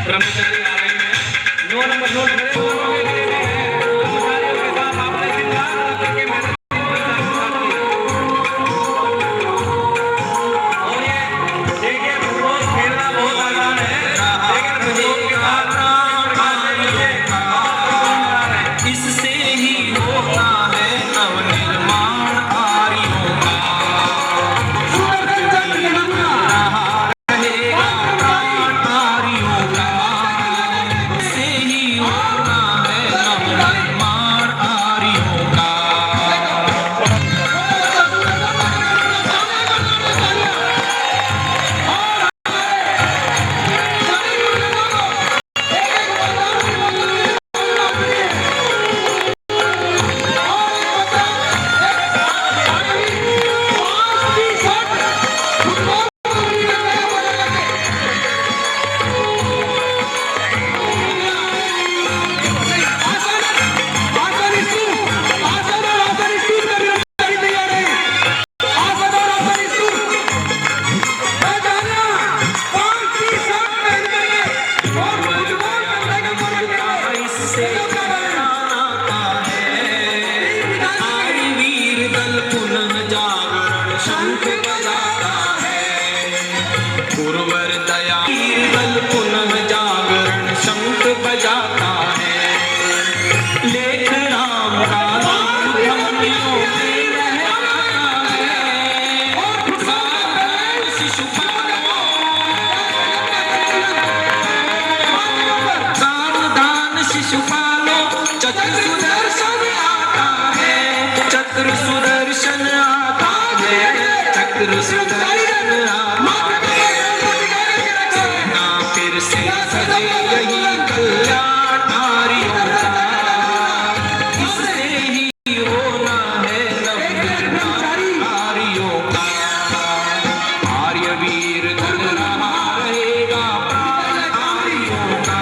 ब्रह्मचारी आ रहे हैं। 9 नंबर नोट करें। कर्मचारियों के साथ आपने दिन रात करके मेहनत की और ये देखिए फुटबॉल खेलना बहुत आसान है, लेकिन फुटबॉल के बाद इससे ही होता है नवनिर्माण आर्यों का। रहेगा प्राण आर्यों का, इससे ही होता है नवनिर्माण आर्यों का। इससे आता है आर्यवीर दल पुनः जागरण शंख बजाता है। गुरुवर दया वीर दल पुनः जागरण शंख बजाता है। लेख राम का नाम धमनियों में लहराता है। सावधान शिशुपालों, सावधान शिशुपालों, चक्र सुदर्शन आता है। चक्र सुदर्शन आता है। चक्र सुदर्शन आता है। सेना फिर से सजे यही कल्याण नारियों का। इससे ही होना है नवनिर्माण नारियों का। आर्यवीर दल रहा रहेगा प्राण आर्यों का।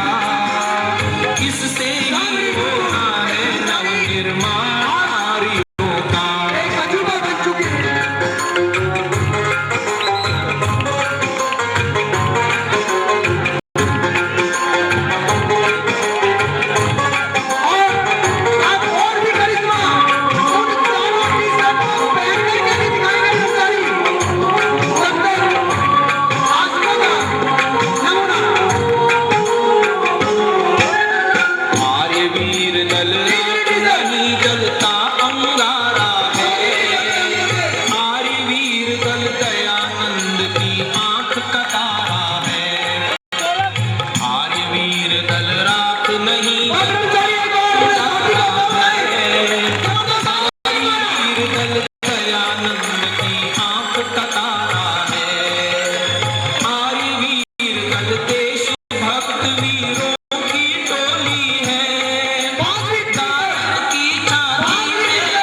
इससे ही होना है नवनिर्माण आर्यों का। आर्यवीर दल नहीं जलता अंगारा है। आर्यवीर दल दयानंद की आंख का तारा है। आर्यवीर दल रात नहीं आर्यवीर दल दयानंद की आंख का तारा है। आर्यवीर दल देश भक्त वीरों की टोली है। दायर की छाती में,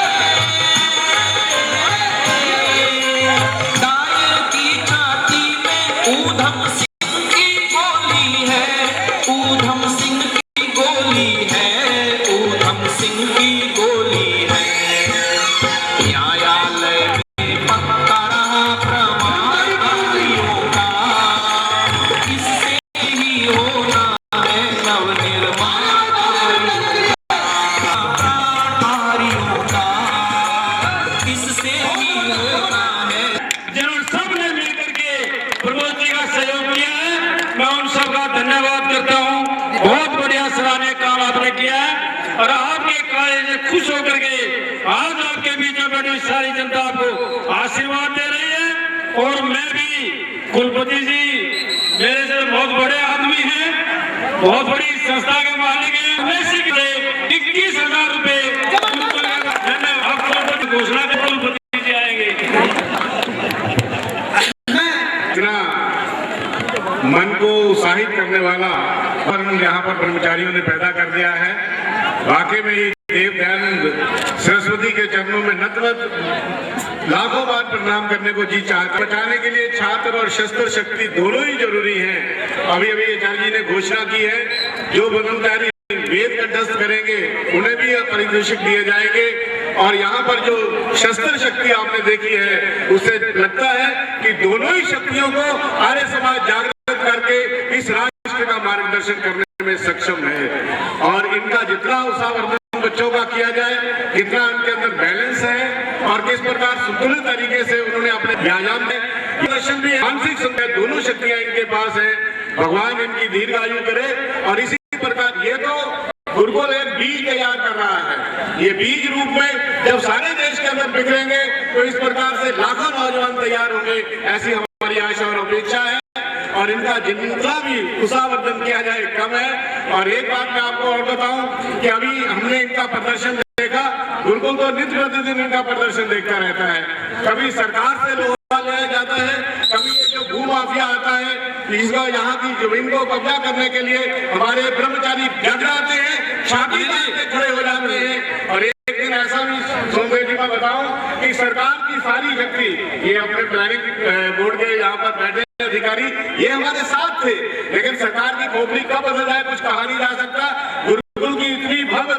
दायर की छाती में ऊधम सिंह की गोली है। ऊधम सिंह की गोली है। ऊधम सिंह की गोली है। न्यायालय में पक्का रहा प्रमाण आर्यों का। इससे ही होना है नवनिर्माण आर्यों का। इससे ही होना है। जिन्होंने सबने मिलकर के प्रमोद जी का सहयोग किया है, मैं उन सबका धन्यवाद करता हूँ। बहुत बढ़िया सराहनीय काम आपने किया है और आपके कार्य से खुश होकर के आज आपके बीच में बैठी सारी जनता आपको आशीर्वाद दे रही है। और मैं भी, कुलपति जी मेरे से बहुत बड़े आदमी हैं, बहुत बड़ी संस्था के मालिक हैं। बेसिक से 21,000 रुपए मैंने आपको घोषणा कर कुलपति जी आएंगे। इतना मन को उत्साहित करने वाला और यहाँ पर कर्मचारियों ने पैदा कर दिया है। वाकई में ये देव दयानंद सरस्वती के चरणों में नतमस्तक लाखों बार प्रणाम करने को जी चाहते। बचाने के लिए छात्र और शस्त्र शक्ति दोनों ही जरूरी हैं। अभी अभी आचार्य जी ने घोषणा की है, जो ब्रह्मचारी वेद कंठस्थ करेंगे उन्हें भी पारितोषिक दिए जाएंगे। और यहाँ पर जो शस्त्र शक्ति आपने देखी है, उससे लगता है कि दोनों ही शक्तियों को आर्य समाज जागृत करके इस राष्ट्र का मार्गदर्शन प्रदर्शन करने में सक्षम है। और इनका जितना उत्साहवर्धन बच्चों का किया जाए, कितना उनके अंदर बैलेंस है और किस प्रकार संतुलित तरीके से उन्होंने अपने व्यायाम में प्रदर्शन भी, मानसिक संतुलन, दोनों शक्तियां इनके पास है। भगवान इनकी दीर्घायु करे। और इसी प्रकार ये तो गुरुकुल एक बीज तैयार कर रहा है। ये बीज रूप में जब सारे देश के अंदर बिखरेंगे तो इस प्रकार से लाखों नौजवान तैयार होंगे, ऐसी हमारी आशा और अपेक्षा है। और इनका जितना भी उत्साहवर्धन किया जाए कम है। और एक बात मैं आपको और बताऊं कि अभी हमने इनका प्रदर्शन देखा, गुरुकुल तो नित्य प्रतिदिन इनका प्रदर्शन देखता रहता है। कभी सरकार से लोहा लिया जाता है, कभी ये जो भू माफिया आता है इसको, यहाँ की जमीन को कब्जा करने के लिए हमारे ब्रह्मचारी जग जाते हैं, छाती में खड़े हो जाते हैं। और एक दिन ऐसा भी सोमदेव जी मैं बताऊं कि सरकार की सारी शक्ति, ये अपने प्लानिंग बोर्ड के यहाँ पर बैठे अधिकारी ये हमारे साथ थे, लेकिन सरकार की खोपड़ी कब बदल जाए कुछ कहा नहीं जा सकता। गुरुकुल की इतनी भव्य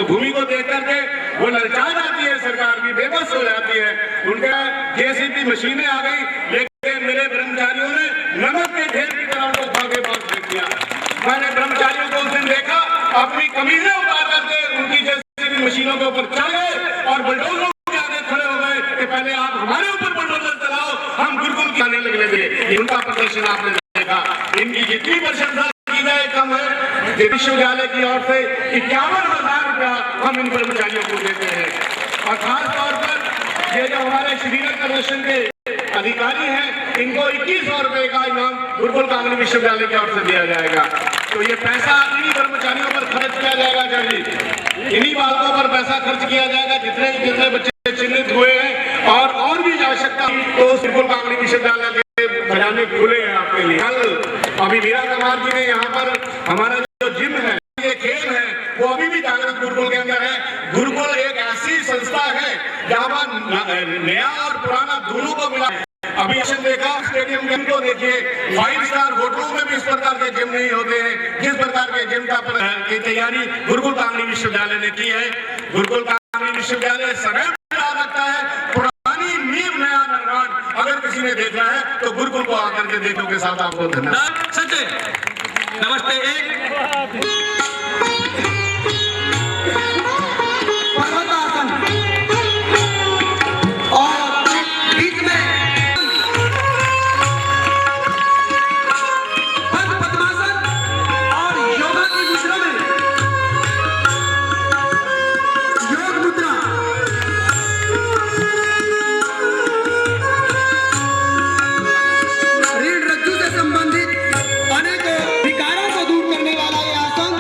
भूमि को देख करके वो ललचा जाती है, सरकार भी बेबस हो जाती है। उनका जेसीबी मशीनें आ गई, लेकिन मेरे ब्रह्मचारियों ने नमक के ढेर की तरह उनको भागे भाग फेंक दिया। मैंने ब्रह्मचारियों को उस दिन देखा, अपनी कमीजें उतार करके उनकी जेसीबी मशीनों के ऊपर चढ़ गए और बुलडोजरों के आगे खड़े हो गए कि पहले आप हमारे ऊपर बुलडोजर चलाओ, हम गुरुकुल की आने लगे। उनका प्रदर्शन आपने देखा। इनकी जितनी प्रशंसा की जाए कम है। विश्वविद्यालय की ओर से 51,000 रुपया हम इन कर्मचारियों को देते हैं। और खास तौर पर ये जो हमारे श्रीनगर प्रदर्शन के अधिकारी हैं, इनको 2100 रुपए का इनाम गुरुकुल कांगड़ी विश्वविद्यालय की ओर से दिया जाएगा। तो ये पैसा इन्हीं कर्मचारियों पर खर्च किया जाएगा, जी इन्हीं बातों पर पैसा खर्च किया जाएगा जितने बच्चे चिन्हित हुए हैं। और भी आवश्यकता तो गुरुकुल कांगड़ी विश्वविद्यालय के खजाने खुले हैं आपके लिए। कल अभी मीरा कुमार जी ने यहाँ पर हमारा जो जिम है, ये खेल है, वो अभी भी जागृत गुरुकुल के अंदर है। गुरुकुल एक ऐसी संस्था है जहाँ पर नया और पुराना दोनों को मिला। अभी देखा स्टेडियम गेम को देखिए, 5 स्टार होटलों में भी इस प्रकार के जिम नहीं होते हैं जिस प्रकार के जिम की तैयारी गुरुकुल कांगड़ी विश्वविद्यालय ने की है। गुरुकुल कांगड़ी विश्वविद्यालय सदैव याद रखता है पुरानी नींव नया निर्माण। अगर किसी ने देखना है तो गुरुकुल को आकर के देखने के साथ आपको धन्यवाद। सच्चे नमस्ते। एक पर्वतासन और बीच में पद्मासन और योगा की मुद्रा में योग मुद्रा। रीढ़ रज्जु से संबंधित अनेकों विकारों को दूर करने वाला ये आसन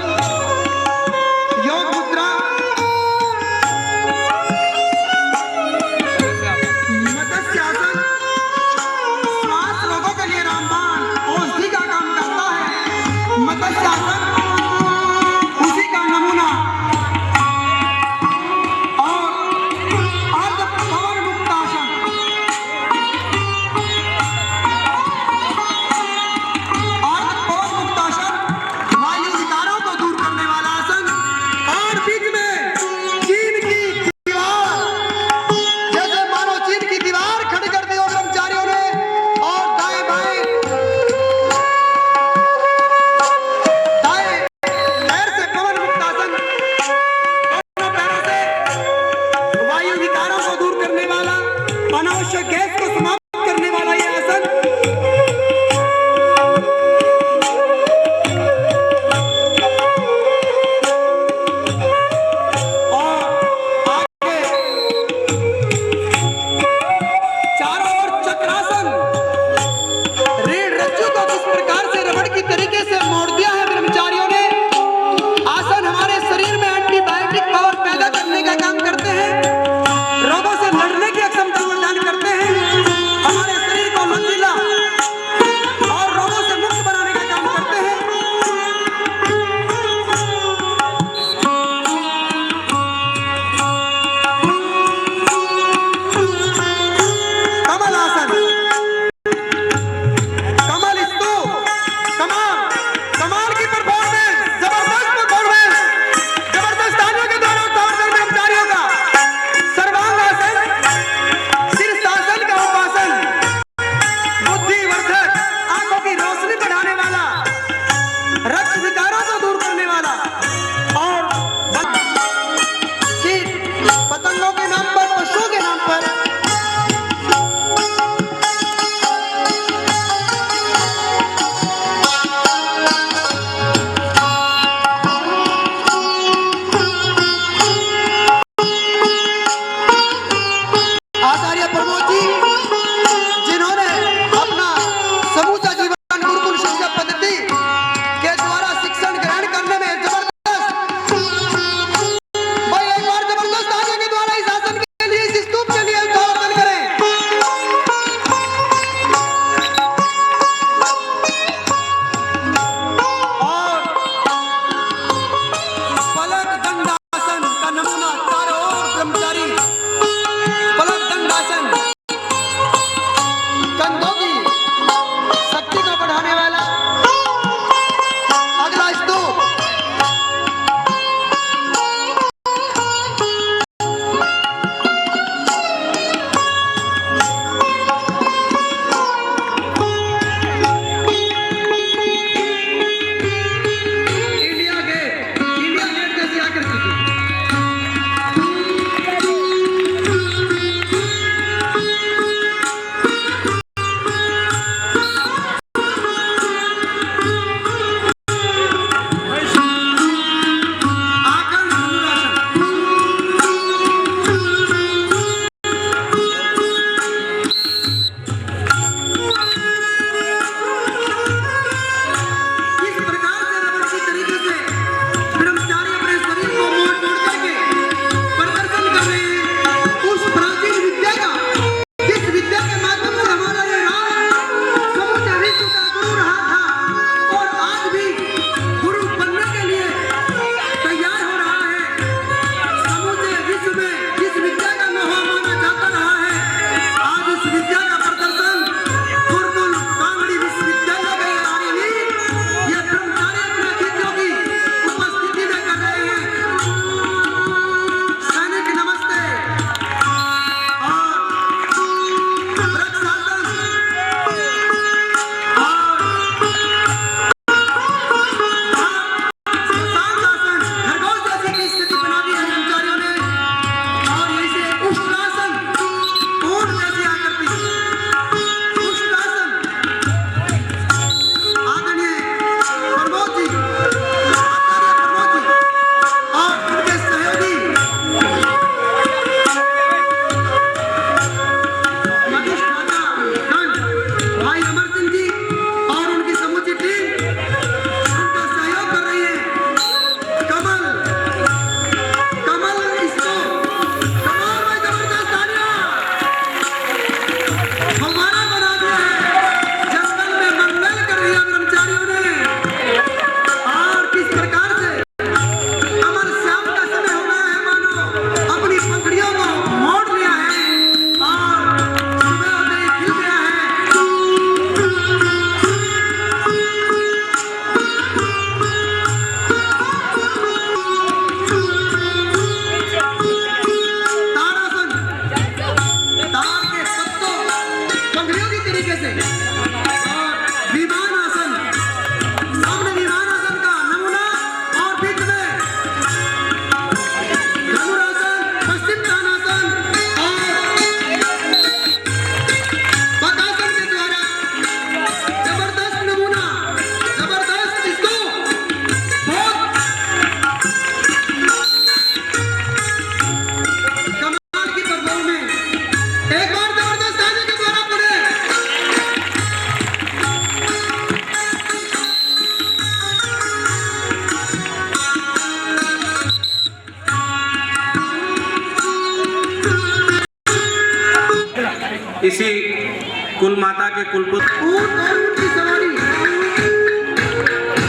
के कुलपति ऊंट और ऊंट की सवारी।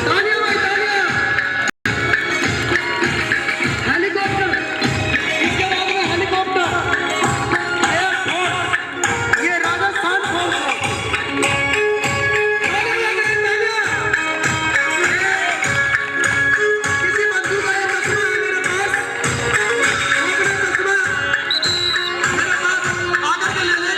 तालियां भाई, तालियां। हेलीकॉप्टर, इसके बाद में हेलीकॉप्टर, एयरफोर्स, ये राजस्थान फोर्स है। किसी बंधु का ये चश्मा है मेरे पास, अपना चश्मा मेरे पास आकर के ले ले।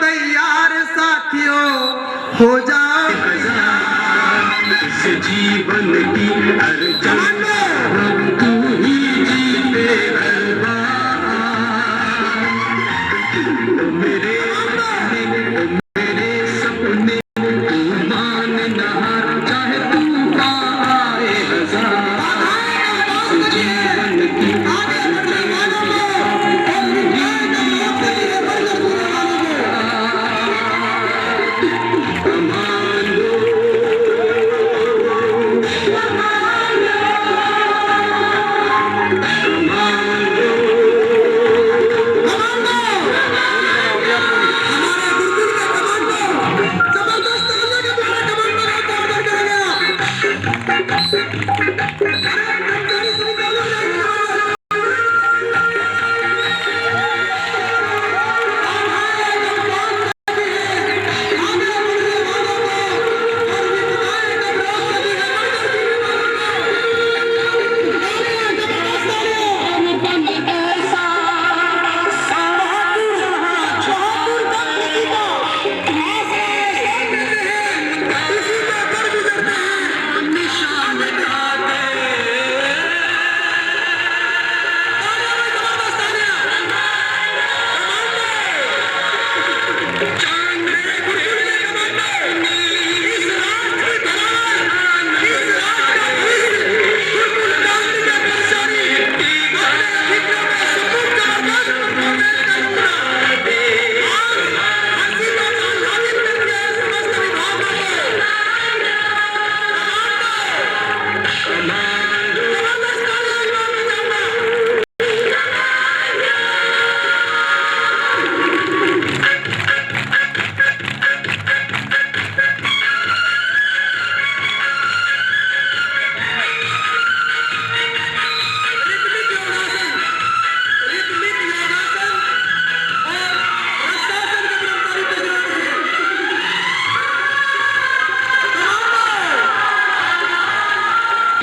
तैयार साथियों हो जाओ इस जीवन की अर्जन तू ही जीते हर बार। मेरे सपने तू मान ना चाहे तू आए हजार इस जीवन की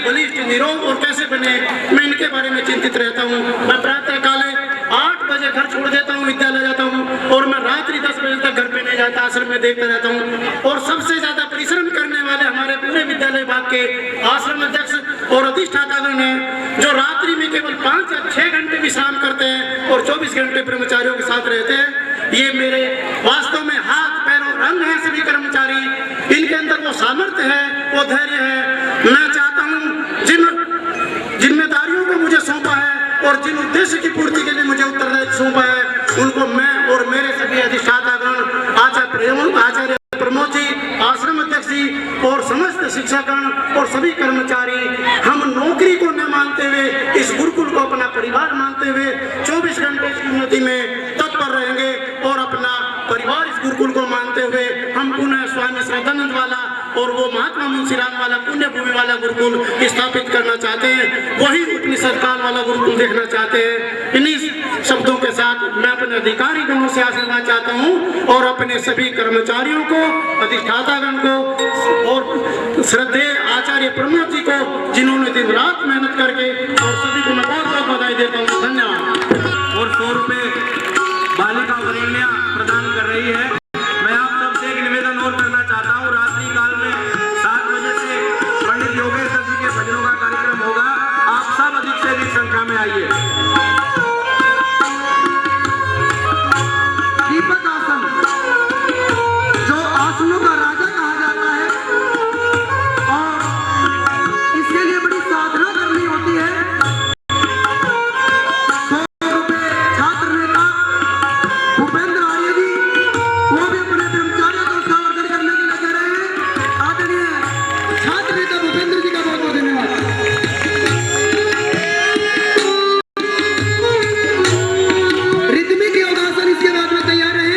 बलिष्ठ निरोग और कैसे बने, मैं इनके बारे में चिंतित रहता हूँ। मैं प्रातः काले 8 बजे घर छोड़ देता हूँ, विद्यालय जाता हूँ और मैं रात्रि 10 बजे तक घर पे नहीं जाता, आश्रम में देखता रहता हूँ। और सबसे ज्यादा परिश्रम करने वाले हमारे पूरे विद्यालय विभाग के आश्रम अध्यक्ष और अधिष्ठातागण हैं, जो रात्रि में केवल 5 या 6 घंटे विश्राम करते हैं और 24 घंटे कर्मचारियों के साथ रहते हैं। ये मेरे वास्तव में हाथ पैर और अंग हैं सभी कर्मचारी, इनके अंदर वो सामर्थ्य है, वो धैर्य है। मैं चाहता हूँ जिन जिम्मेदारियों को मुझे सौंपा है और जिन उद्देश्य की पूर्ति के लिए मुझे उत्तरदायित्व सौंपा है, उनको मैं और मेरे सभी अधिष्ठातागण, आचार्य प्रमोद जी, आश्रम अध्यक्ष जी और समस्त शिक्षागण और सभी कर्मचारी, हम नौकरी को न मानते हुए इस गुरुकुल को अपना परिवार मानते हुए 24 घंटे की उन्नति में तत्पर रहेंगे और अपना परिवार इस गुरुकुल को मानते हुए हम पुनः स्वामी श्रद्धानंद वाला और वो महात्मा मुंशीराम वाला पुण्य भूमि वाला गुरुकुल स्थापित करना चाहते हैं, वही उपनिषद काल वाला गुरुकुल देखना चाहते हैं। इन्हीं शब्दों के साथ मैं अपने अधिकारी गणों से आशीर्वाद चाहता हूँ और अपने सभी कर्मचारियों को, अधिष्ठातागण को और श्रद्धेय आचार्य प्रमोद जी को, जिन्होंने दिन रात मेहनत करके, और सभी को मैं बहुत बहुत बधाई देता हूँ। धन्यवाद। और 100 रुपए बालिका वरेण्या प्रदान कर रही है। मैं आप सबसे एक निवेदन और करना चाहता हूँ, रात्रि काल में 7 बजे से पंडित योगेश्वर जी के भजनों का कार्यक्रम होगा। आप सब अधिक से अधिक संख्या में आइए। दीपक आसन, जो आसनों का राजा कहा जाता है, और इसके लिए बड़ी साधना करनी होती है। 100 रुपए छात्र नेता भूपेंद्र आर्य जी, वो भी अपने कर्मचारियों को संवर्धन करने के लिए लगे रहे हैं। आदरणीय छात्र नेता भूपेंद्र जी का बहुत बहुत धन्यवाद। रिदमिक योगासन इसके बाद में तैयार है,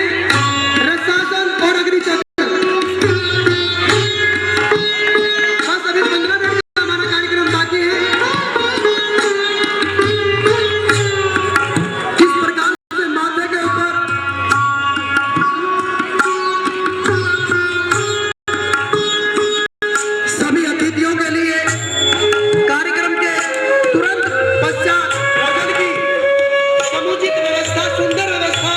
रसासन और अग्नि चक्र। बस अभी 15 मिनट का हमारा कार्यक्रम बाकी है। किस प्रकार से माथे के ऊपर सभी अतिथियों के लिए कार्यक्रम के तुरंत पश्चात भोजन की समुचित व्यवस्था, सुंदर व्यवस्था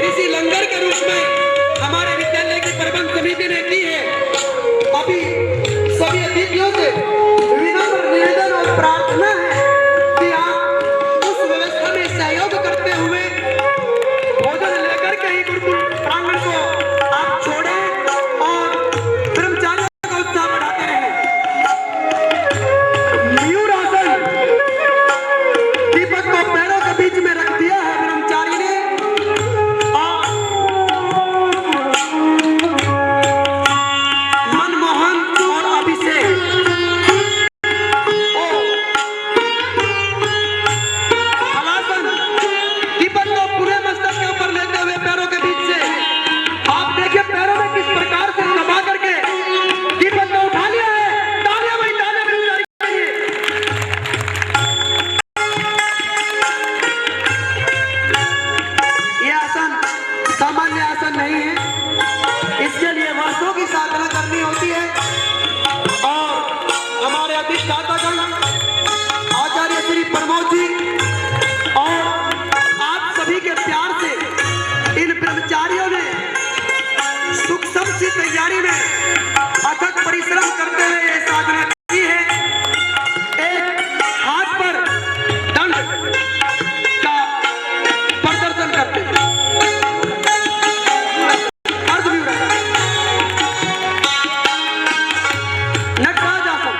ऋषि लंगर के रूप में हमारे विद्यालय की प्रबंध समिति ने की है। अभी सभी अतिथियों से विनम्र निवेदन और प्रार्थना है कि आप उस व्यवस्था में सहयोग करते हुए भोजन लेकर के ही गुरुकुल प्रांगण को आप छोड़ें और ब्रह्मचारियों का उत्साह बढ़ाते रहें। मयूर आसन, दीपक को पैरों के बीच में रख दिया है ब्रह्मचारी ने, और मनमोहन और अभिषेक हलासन, दीपक को पूरे मस्तक के ऊपर लेते हुए पैरों के बीच से आप देखिए पैरों में किस प्रकार से दबा करके दीपक को उठा लिया है। तालियां भाई, तालियां ब्रह्मचारी के लिए। ये आसन सामान्य आसन नहीं है, इसके लिए वर्षों की साधना करनी होती है। और हमारे अधिष्ठातागण आचार्य श्री प्रमोद जी और आप सभी के प्यार से इन ब्रह्मचारियों ने सूक्ष्म सी तैयारी में अथक परिश्रम करते हुए ये साधना की है। एक हाथ पर दंड का प्रदर्शन करते हैं। नटराज आसन,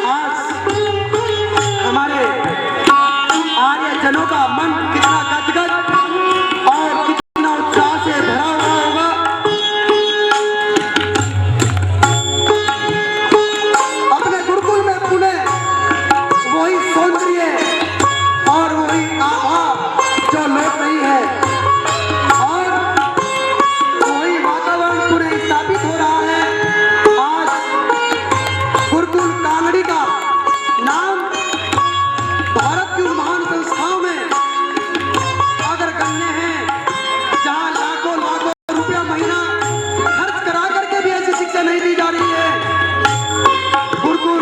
आज हमारे आर्य जनों का मन कितना गदगद और कितना उत्साह से भरा हुआ होगा। अपने गुरुकुल में पुनः वही सौंदर्य और वही आभा जो लौट रही है, और वही वातावरण पुनः स्थापित हो रहा है। आज गुरुकुल कांगड़ी का नाम भारत की महान संस्थाओं में अग्रगण्य है, जहां लाखों लाखों रुपया महीना खर्च करा करके भी ऐसी शिक्षा नहीं दी जा रही है। गुरुकुल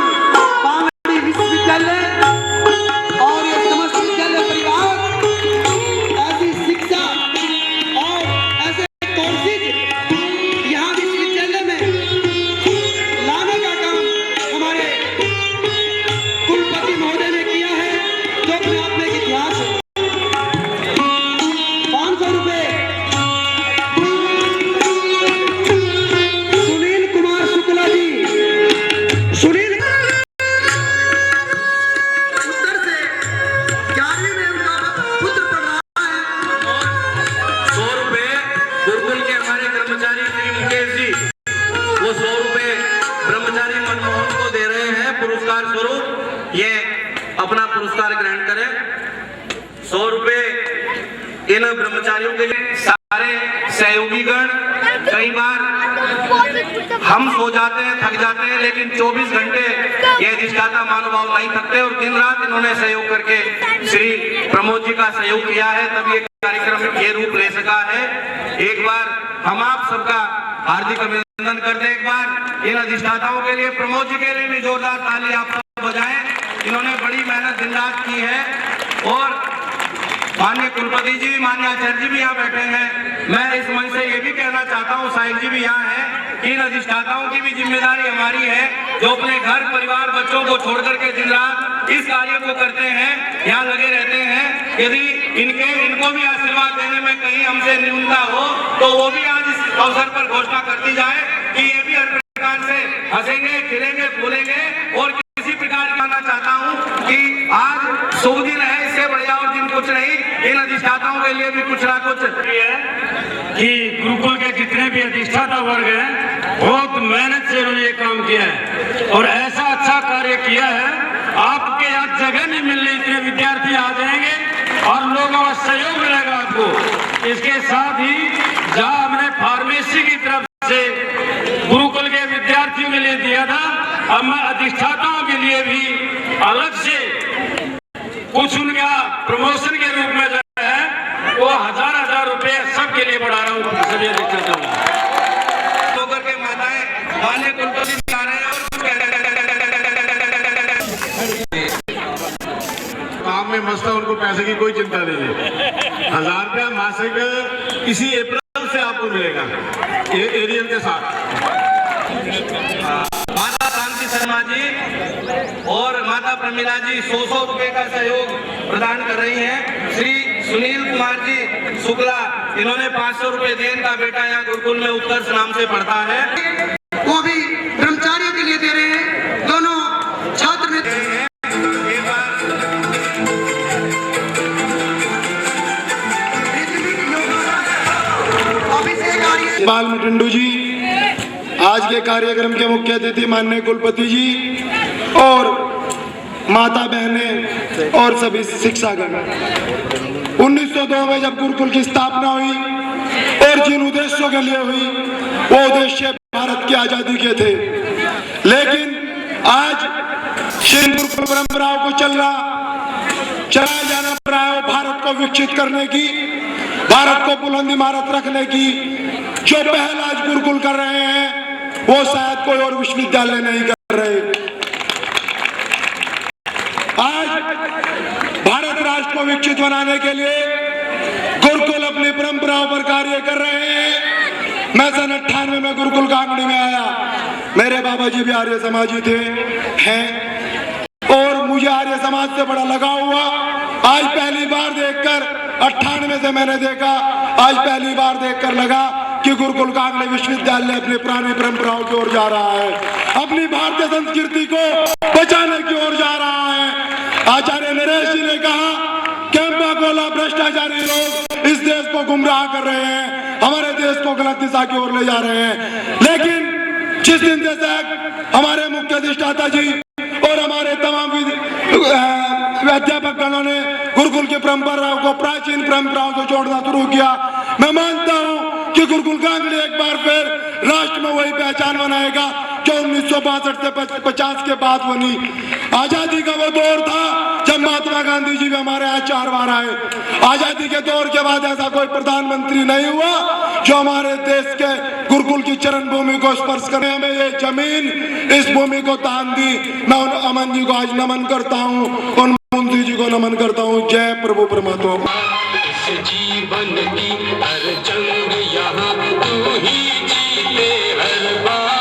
कांगड़ी विश्वविद्यालय और ये समस्त विद्यालय परिवार ऐसी शिक्षा और ऐसे कोर्सेज यहाँ विश्वविद्यालय में लाने का काम हमारे कुलपति महोदय ने किया है, जो अपने आप में एक इतिहास है। 500 रुपए सुनील कुमार शुक्ला जी, सुनील उत्तर से 11वीं में उनका पुत्र पढ़ रहा है। 100 रुपए गुरुकुल के हमारे कर्मचारी श्री मुकेश जी, वो 100 रुपए ब्रह्मचारी मनमोहन को दे रहे हैं पुरस्कार स्वरूप। ये अपना पुरस्कार ग्रहण करें। 100 रुपए इन ब्रह्मचारियों के लिए सारे सहयोगीगण, कई बार हम सो जाते हैं, थक जाते हैं, लेकिन 24 घंटे ये अधिष्ठाता महानुभाव नहीं थकते और दिन रात इन्होंने सहयोग करके श्री प्रमोद जी का सहयोग किया है, तब ये कार्यक्रम ये रूप ले सका है। एक बार हम आप सबका हार्दिक अभिनंदन करते हैं। एक बार इन अधिष्ठाताओं के लिए, प्रमोद जी के लिए भी जोरदार ताली आप सब बजाएं। इन्होंने बड़ी मेहनत दिन रात की है और माननीय कुलपति जी, माननीय आचार्य जी भी यहाँ बैठे हैं। मैं इस मंच से ये भी कहना चाहता हूँ, साहिब जी भी यहाँ हैं, कि इन अधिष्ठाताओं की भी जिम्मेदारी हमारी है, जो अपने घर परिवार बच्चों को छोड़ करके दिन रात इस कार्य को करते हैं, यहाँ लगे रहते हैं। यदि इनको भी आशीर्वाद देने में कहीं हमसे न्यूनता हो तो वो भी आज इस अवसर पर घोषणा कर दी जाए कि ये भी हर प्रकार से हंसेंगे, खिलेंगे, फूलेंगे। और किसी प्रकार कहना चाहता हूँ कि आज शुभ दिन है, इससे बढ़िया और दिन कुछ नहीं। इन अधिष्ठाताओं के लिए भी कुछ ना कुछ कि गुरुकुल के जितने भी अधिष्ठाता वर्ग हैं, बहुत मेहनत से उन्होंने ये काम किया है और ऐसा अच्छा कार्य किया है। आपके यहाँ जगह नहीं मिल रही, इतने विद्यार्थी आ जाएंगे और लोगों का सहयोग मिलेगा आपको। इसके साथ ही जहाँ हमने फार्मेसी की तरफ से गुरुकुल के विद्यार्थियों के लिए दिया था, अब मैं अधिष्ठाताओं के लिए भी अलग से कुछ उनका प्रमोशन के रूप में जो है वो 1000 रुपए सबके लिए बढ़ा रहा हूँ। सभी अधिष्ठाताओं होकर के माताएं मान्य कुलपति जी आ रहे हैं और काम में मस्त है, उनको पैसे की कोई चिंता नहीं है। 1000 रुपया मासिक इसी अप्रैल से आपको मिलेगा एरियल के साथ। माता शांति शर्मा जी और माता प्रमिला जी 100 रुपए का सहयोग प्रदान कर रही हैं। श्री सुनील कुमार जी शुक्ला, इन्होंने 500 रुपए दिए। इनका बेटा यहाँ गुरुकुल में उत्कर्ष नाम से पढ़ता है, वो भी ब्रह्मचारियों के लिए दे रहे हैं। दोनों छात्र मित्र हैं। इकबाल मटंडू जी, आज के कार्यक्रम के मुख्य अतिथि माननीय कुलपति जी और माता बहनें और सभी शिक्षागण। 1902 में जब गुरुकुल की स्थापना हुई और जिन उद्देश्यों के लिए हुई, वो उद्देश्य भारत की आजादी के थे, लेकिन आज श्री गुरुकुल परंपराओं को चलाया जाना पड़ा है। भारत को विकसित करने की, भारत को बुलंद इमारत रखने की जो पहल आज गुरुकुल कर रहे हैं, वो शायद कोई और विश्वविद्यालय नहीं कर रहे। आज भारत राष्ट्र को विकसित बनाने के लिए गुरुकुल अपनी परंपराओं पर कार्य कर रहे हैं। मैं सन 98 में गुरुकुल कांगड़ी में आया। मेरे बाबा जी भी आर्य समाजी थे हैं और मुझे आर्य समाज से बड़ा लगाव हुआ। आज पहली बार देखकर, 98 से मैंने देखा, आज पहली बार देखकर लगा कि गुरुकुल कांगड़ी विश्वविद्यालय अपनी पुरानी परंपराओं की ओर जा रहा है, अपनी भारतीय संस्कृति को बचाने की ओर जा रहा है। आचार्य नरेश जी ने कहा, कैंपा कोला भ्रष्टाचारी लोग इस देश को गुमराह कर रहे हैं, हमारे देश को गलत दिशा की ओर ले जा रहे हैं। लेकिन जिस दिन से हमारे मुख्य अधिष्ठाता जी और हमारे तमाम अध्यापक गणों ने गुरुकुल की परंपराओं को प्राचीन परंपराओं से जोड़ना शुरू किया, मैं मानता हूं कि गुरुकुल कांगड़ी एक बार फिर राष्ट्र में वही पहचान बनाएगा जो 1962 से 50 के बाद बनी। आजादी का वो दौर था जब महात्मा गांधी जी भी हमारे यहाँ 4 बार आए। आजादी के दौर के बाद ऐसा कोई प्रधानमंत्री नहीं हुआ जो हमारे देश के गुरुकुल की चरण भूमि को स्पर्श करने हमें ये जमीन, इस भूमि को दान दी। मैं उन अमन जी को आज नमन करता हूँ, उन मुंशी जी को नमन करता हूँ। जय प्रभु परमात्मा। जीवन की हर जंग यहाँ तू ही जीते हर बार।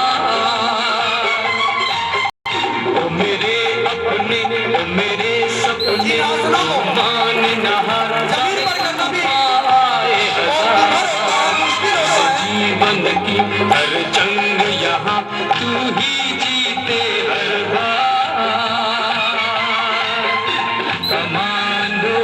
ओ मेरे अपने, ओ मेरे सपने मान नहर आए जीवन की हर जंग यहाँ तू ही जीते हर बार। कमांडो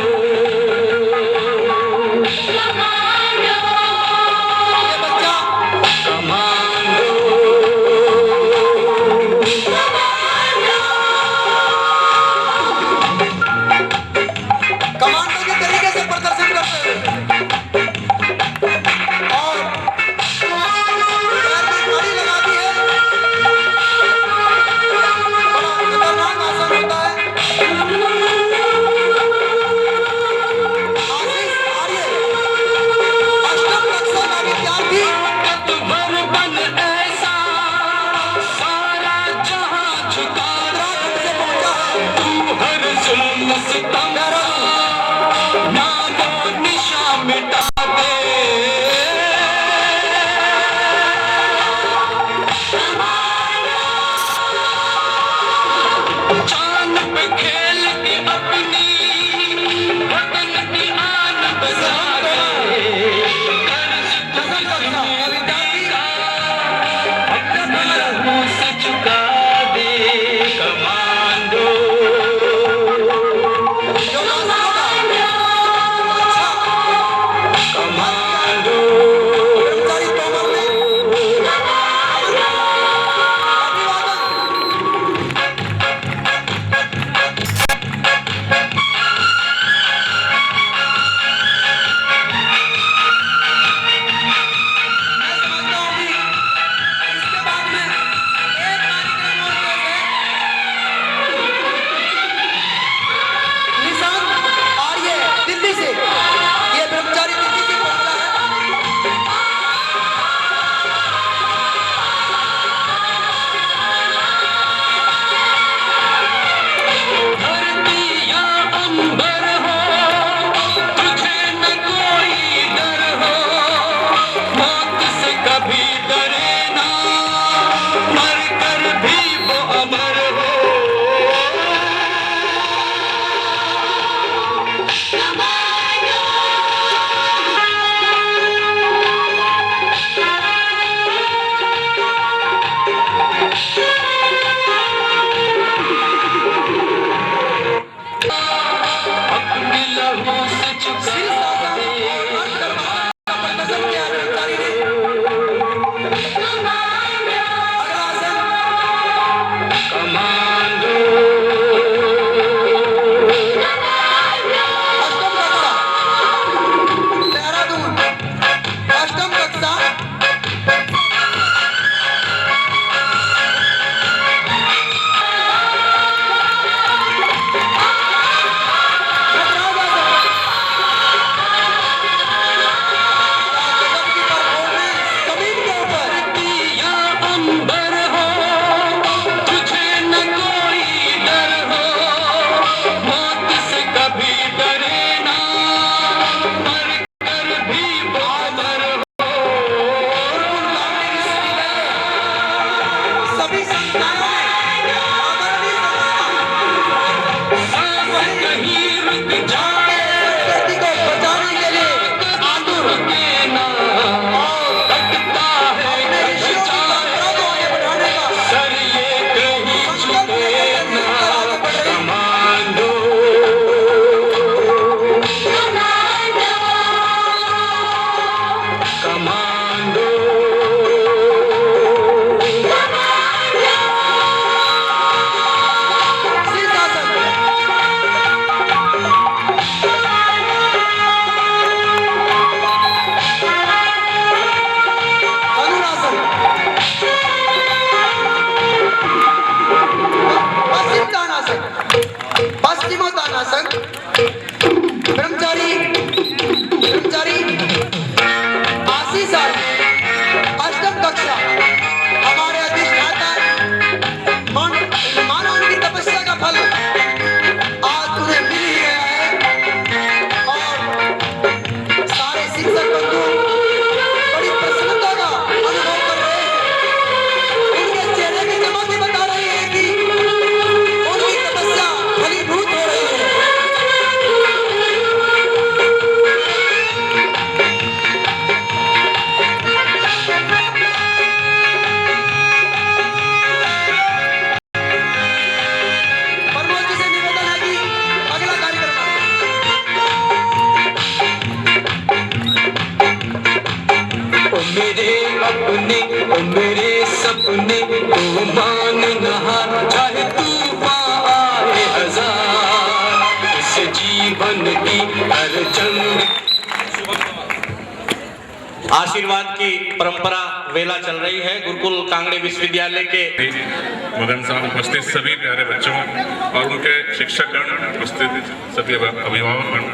तूफान नहा चाहे तूफान आए हजार, इस जीवन की हर जंग। आशीर्वाद की परंपरा वेला चल रही है गुरुकुल कांगड़े विश्वविद्यालय के। मदन साहब, उपस्थित सभी प्यारे बच्चों और उनके शिक्षकगण, उपस्थित सभी अभिभावकगण,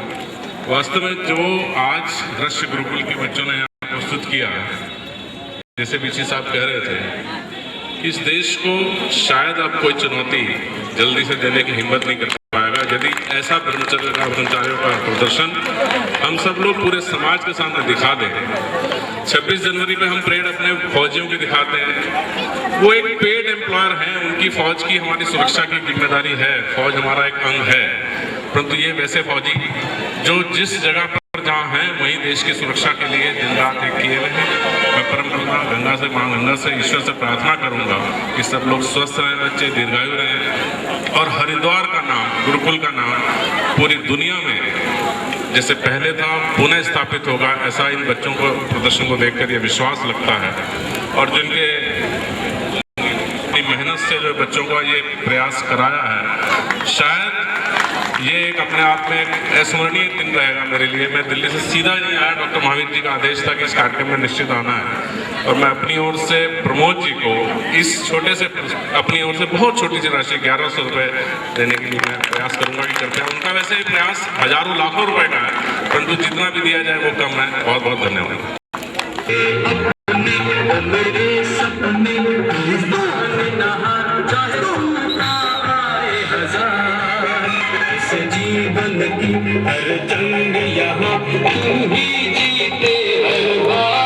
वास्तव में जो आज दृश्य गुरुकुल के बच्चों ने यहाँ प्रस्तुत किया, जैसे बीसी साहब कह रहे थे, इस देश को शायद अब कोई चुनौती जल्दी से देने की हिम्मत नहीं कर पाएगा यदि ऐसा ब्रह्मचर्यों का प्रदर्शन हम सब लोग पूरे समाज के सामने दिखा दें। 26 जनवरी पे हम परेड अपने फौजियों की दिखाते हैं, वो एक पेड एम्प्लॉयर हैं, उनकी फौज की हमारी सुरक्षा की जिम्मेदारी है, फौज हमारा एक अंग है, परंतु ये वैसे फौजी जो जिस जगह पर जहाँ हैं वहीं देश की सुरक्षा के लिए दिन रात एक किए हुए हैं। मैं परम करुणा गंगा से, माँ गंगा से, ईश्वर से प्रार्थना करूंगा कि सब लोग स्वस्थ रहें, बच्चे दीर्घायु रहें और हरिद्वार का नाम, गुरुकुल का नाम पूरी दुनिया में जैसे पहले था पुनः स्थापित होगा, ऐसा इन बच्चों को प्रदर्शन को देखकर ये विश्वास लगता है। और जिनके मेहनत से जो बच्चों का ये प्रयास कराया है, शायद ये एक अपने आप में एक अस्मरणीय दिन रहेगा मेरे लिए। मैं दिल्ली से सीधा नहीं आया, डॉक्टर महावीर जी का आदेश था कि इस कार्यक्रम में निश्चित आना है, और मैं अपनी ओर से प्रमोद जी को इस छोटे से, अपनी ओर से बहुत छोटी सी राशि 1100 रुपये देने के लिए मैं प्रयास करूंगा कि करते हैं। उनका वैसे प्रयास हजारों लाखों रुपए का है, परंतु जितना भी दिया जाए वो कम है। बहुत बहुत धन्यवाद। जीवन की हर जंग यहाँ तुम ही जीते हर बार।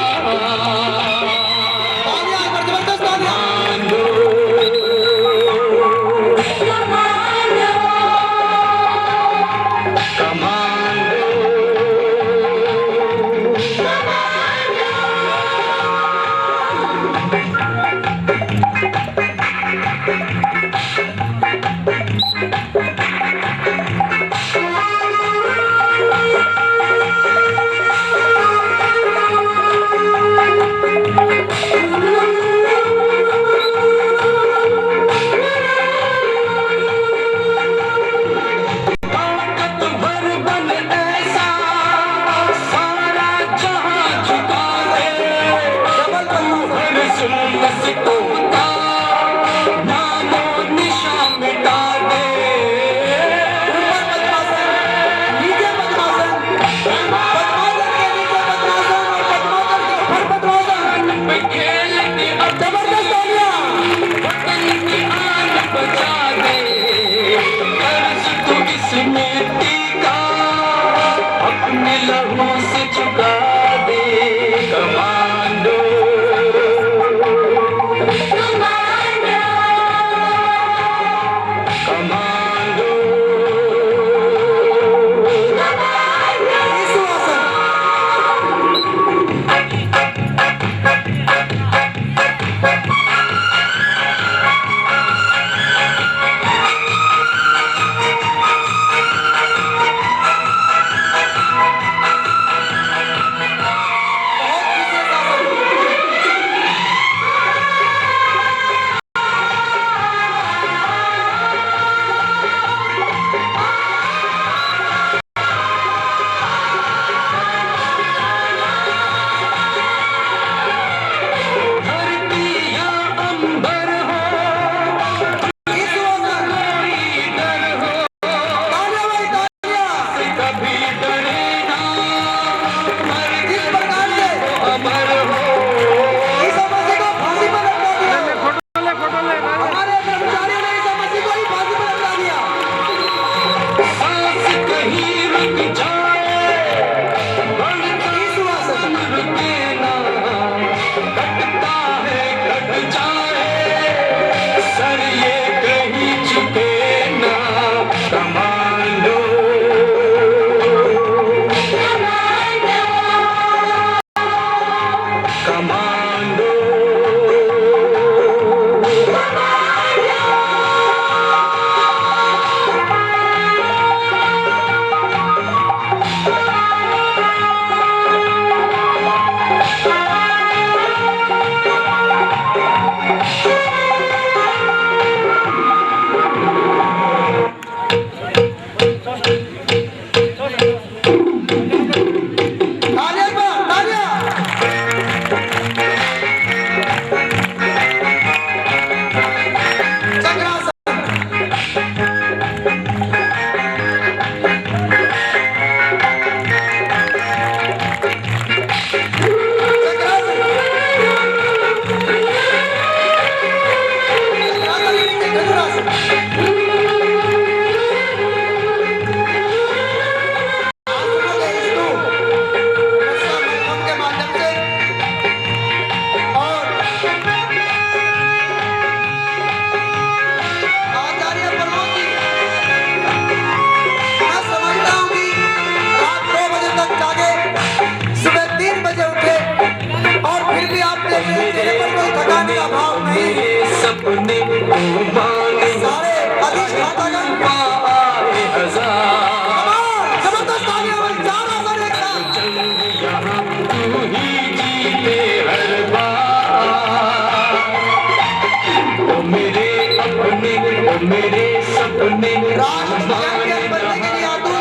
मेरे अपने ओ मेरे सपने राष्ट्र चैंपियन बनने के लिए आतुर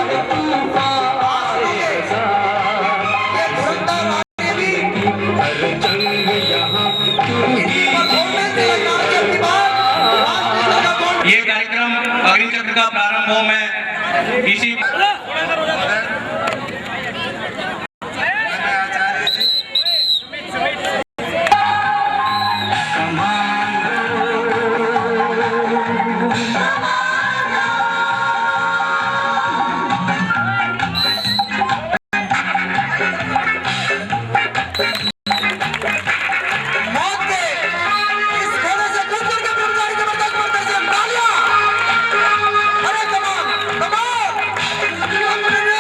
ये धुरंधर आगे भी इनकी परफॉर्मेंस से लगना है कि अपनी बात राष्ट्रीय स्तर पर ये कार्यक्रम अग्नि चक्र का प्रारंभ हो मैं इसी मौत के इस घोड़े से कूद करके ब्रह्मचारी जबरदस्त करते से तालियां। अरे कमाल कमाल अपने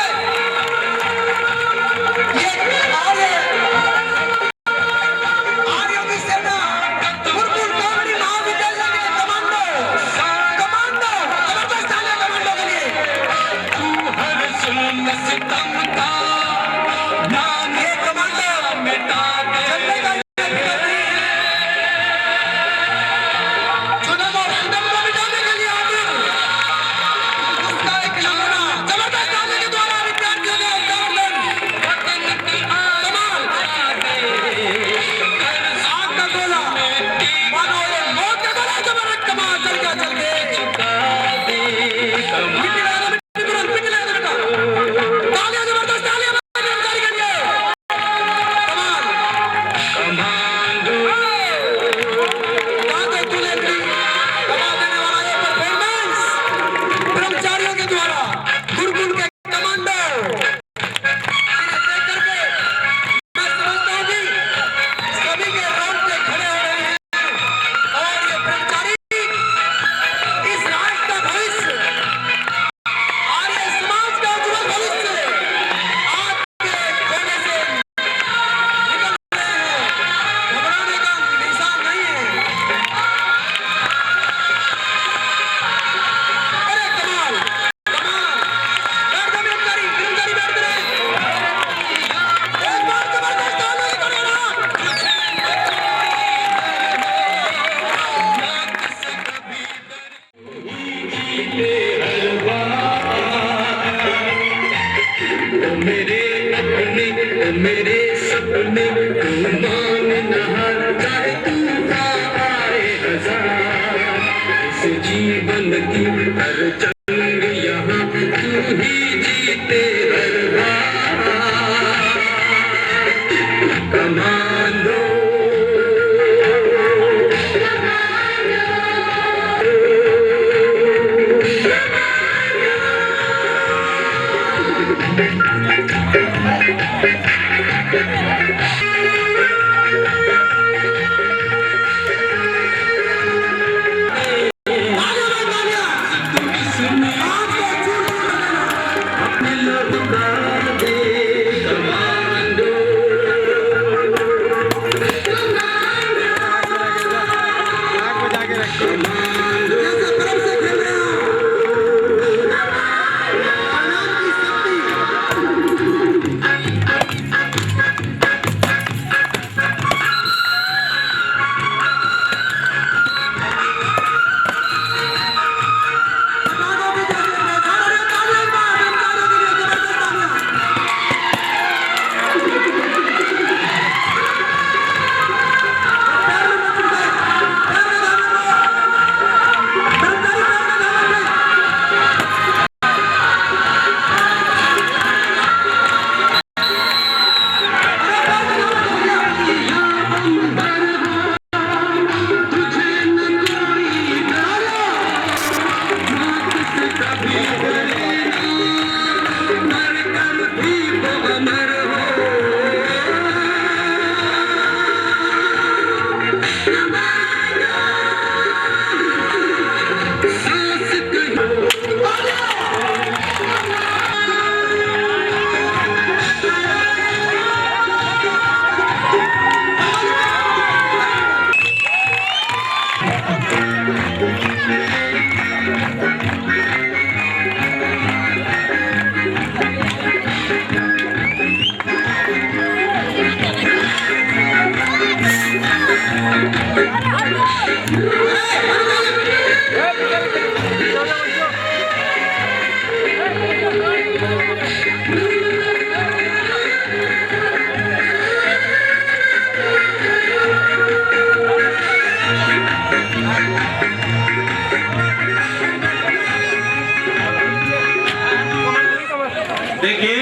देखिए,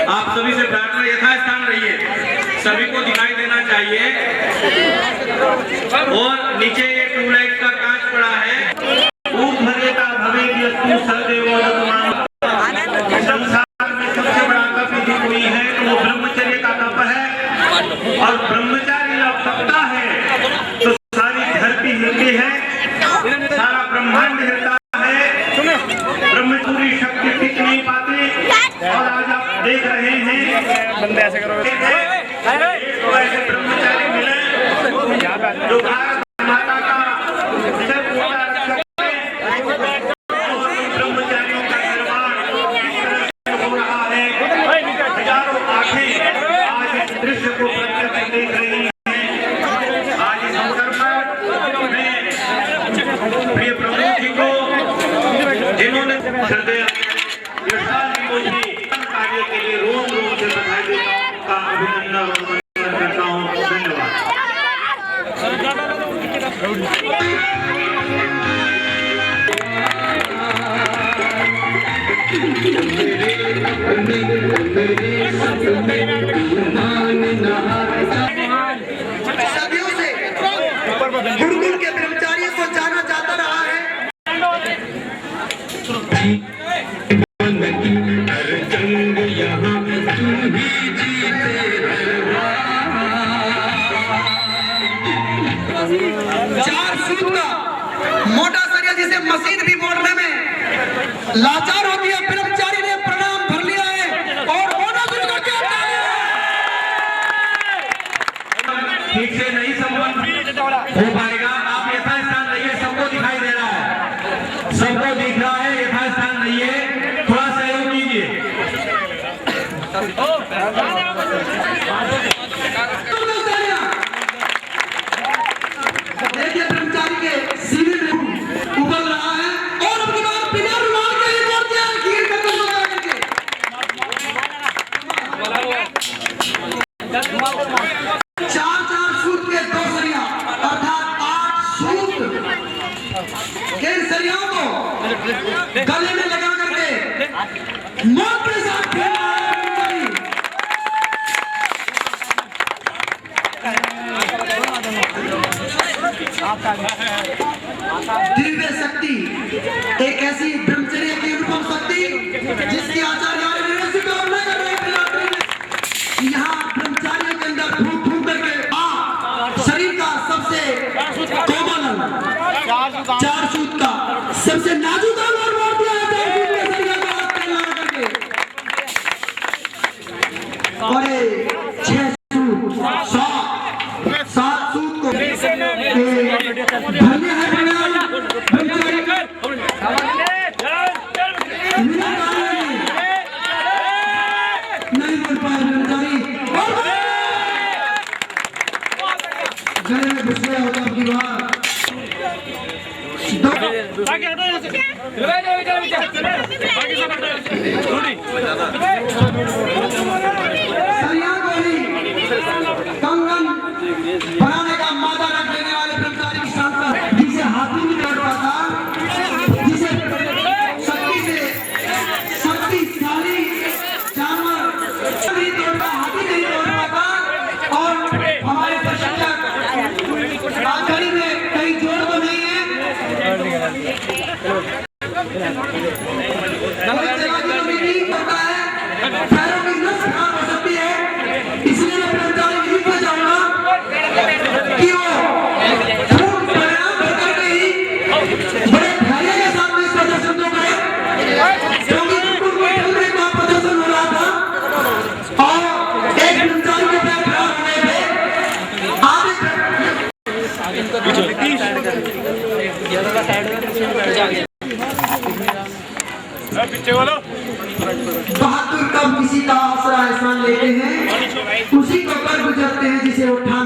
आप सभी से प्रार्थना, यथास्थान रहिए, सभी को दिखाई देना चाहिए। और नीचे ये ट्यूबलाइट का कांच पड़ा है। ऊर्ध्वरेता भवेद्यस्तु सदैव वर्तमान। संसार में सबसे बड़ा तप यदि कोई है तो वो ब्रह्मचर्य का तप है। और ब्रह्मचारी जब तपता है तो सारी धरती हिलती है, सारा ब्रह्मांड हिलता है, ब्रह्मचर्य शक्ति टिक नहीं पाती। और आज आप देख रहे हैं बंदे ऐसे करो, तो ऐसे ब्रह्मचारी मिले जो भारत माता का सिर ऊंचा रख सकते हैं। और ब्रह्मचारियों का निर्माण इस तरह से हो रहा है, हजारों आंखें आज इस दृश्य को प्रत्यक्ष देख रही हैं। आज इस अवसर पर मैं प्रिय प्रभु जी को, जिन्होंने हृदय कार्य के लिए रोम रोम से बधाई देता हूं, का अभिनंदन करता हूं। धन्यवाद। सदियों से गुरुकुल के ब्रह्मचारियों को जाना जाता रहा है। चार सूत का मोटा सरिया जिसे मशीन भी मोड़ने में लाचार होती है, ब्रह्मचारी ने प्रणाम भर लिया है और होना शुरू कर दिया। ठीक से नहीं संबंध हो पाएगा। आप यथास्थान रहिए, सबको दिखाई दे रहा है, सबको दिख रहा है। यथास्थान रहिए, थोड़ा सहयोग कीजिए। देखिए ब्रह्मचारी के शिविर में उबल रहा है और अपनी बात बिना रुमाल के ही बोल दिया, खीर का तो लगा करके। चार सूत के दो सरिया अर्थात 8 सूत के सरियाओं को गले में लगा करके मौत के साथ खेला है ब्रह्मचारी। दिव्य शक्ति, एक ऐसी ब्रह्मचर्य की अनुपम शक्ति जिसकी आचार्य यूनिवर्सिटी और नगर में यहाँ ब्रह्मचार्य के अंदर फूंक फूंक करके शरीर का सबसे कोमल अंग, 4 सूत का सबसे नाजुक अंग और मोड़ दिया है 4 सूत के शरीर का हाथ पे लगा करके। और 6 सूत 7 सूत को धन्य है प्रणाम ब्रह्मचारी नहीं बोल पाए ब्रह्मचारी गले में घुस गया होगा आपकी बात। सरिया को ही कंगन बनाने का मादा रख लेने वाले ब्रह्मचारी की सांसद, जिसे हाथी नहीं तोड़ पाता, जिसे शक्तिशाली जानवर नहीं तोड़ता, हाथी नहीं तोड़ पाता। और हमारे प्रशिक्षक आखिरी में कहीं जोड़ तो नहीं है, नहीं करता है, पैरों की नस खराब हो सकती है। इसलिए मैं ब्रह्मचारी यही पे जाऊंगा कि वो खूब परिणाम करके ही बड़े धैर्य के साथ में इस प्रदर्शन को करें, क्योंकि बिल्कुल कोई ढंग में का प्रदर्शन हो रहा था और एक ब्रह्मचारी के पैर खराब हो गए थे। बहादुर कब किसी का आसरा एहसान लेते हैं, उसी को कर गुजरते हैं जिसे उठा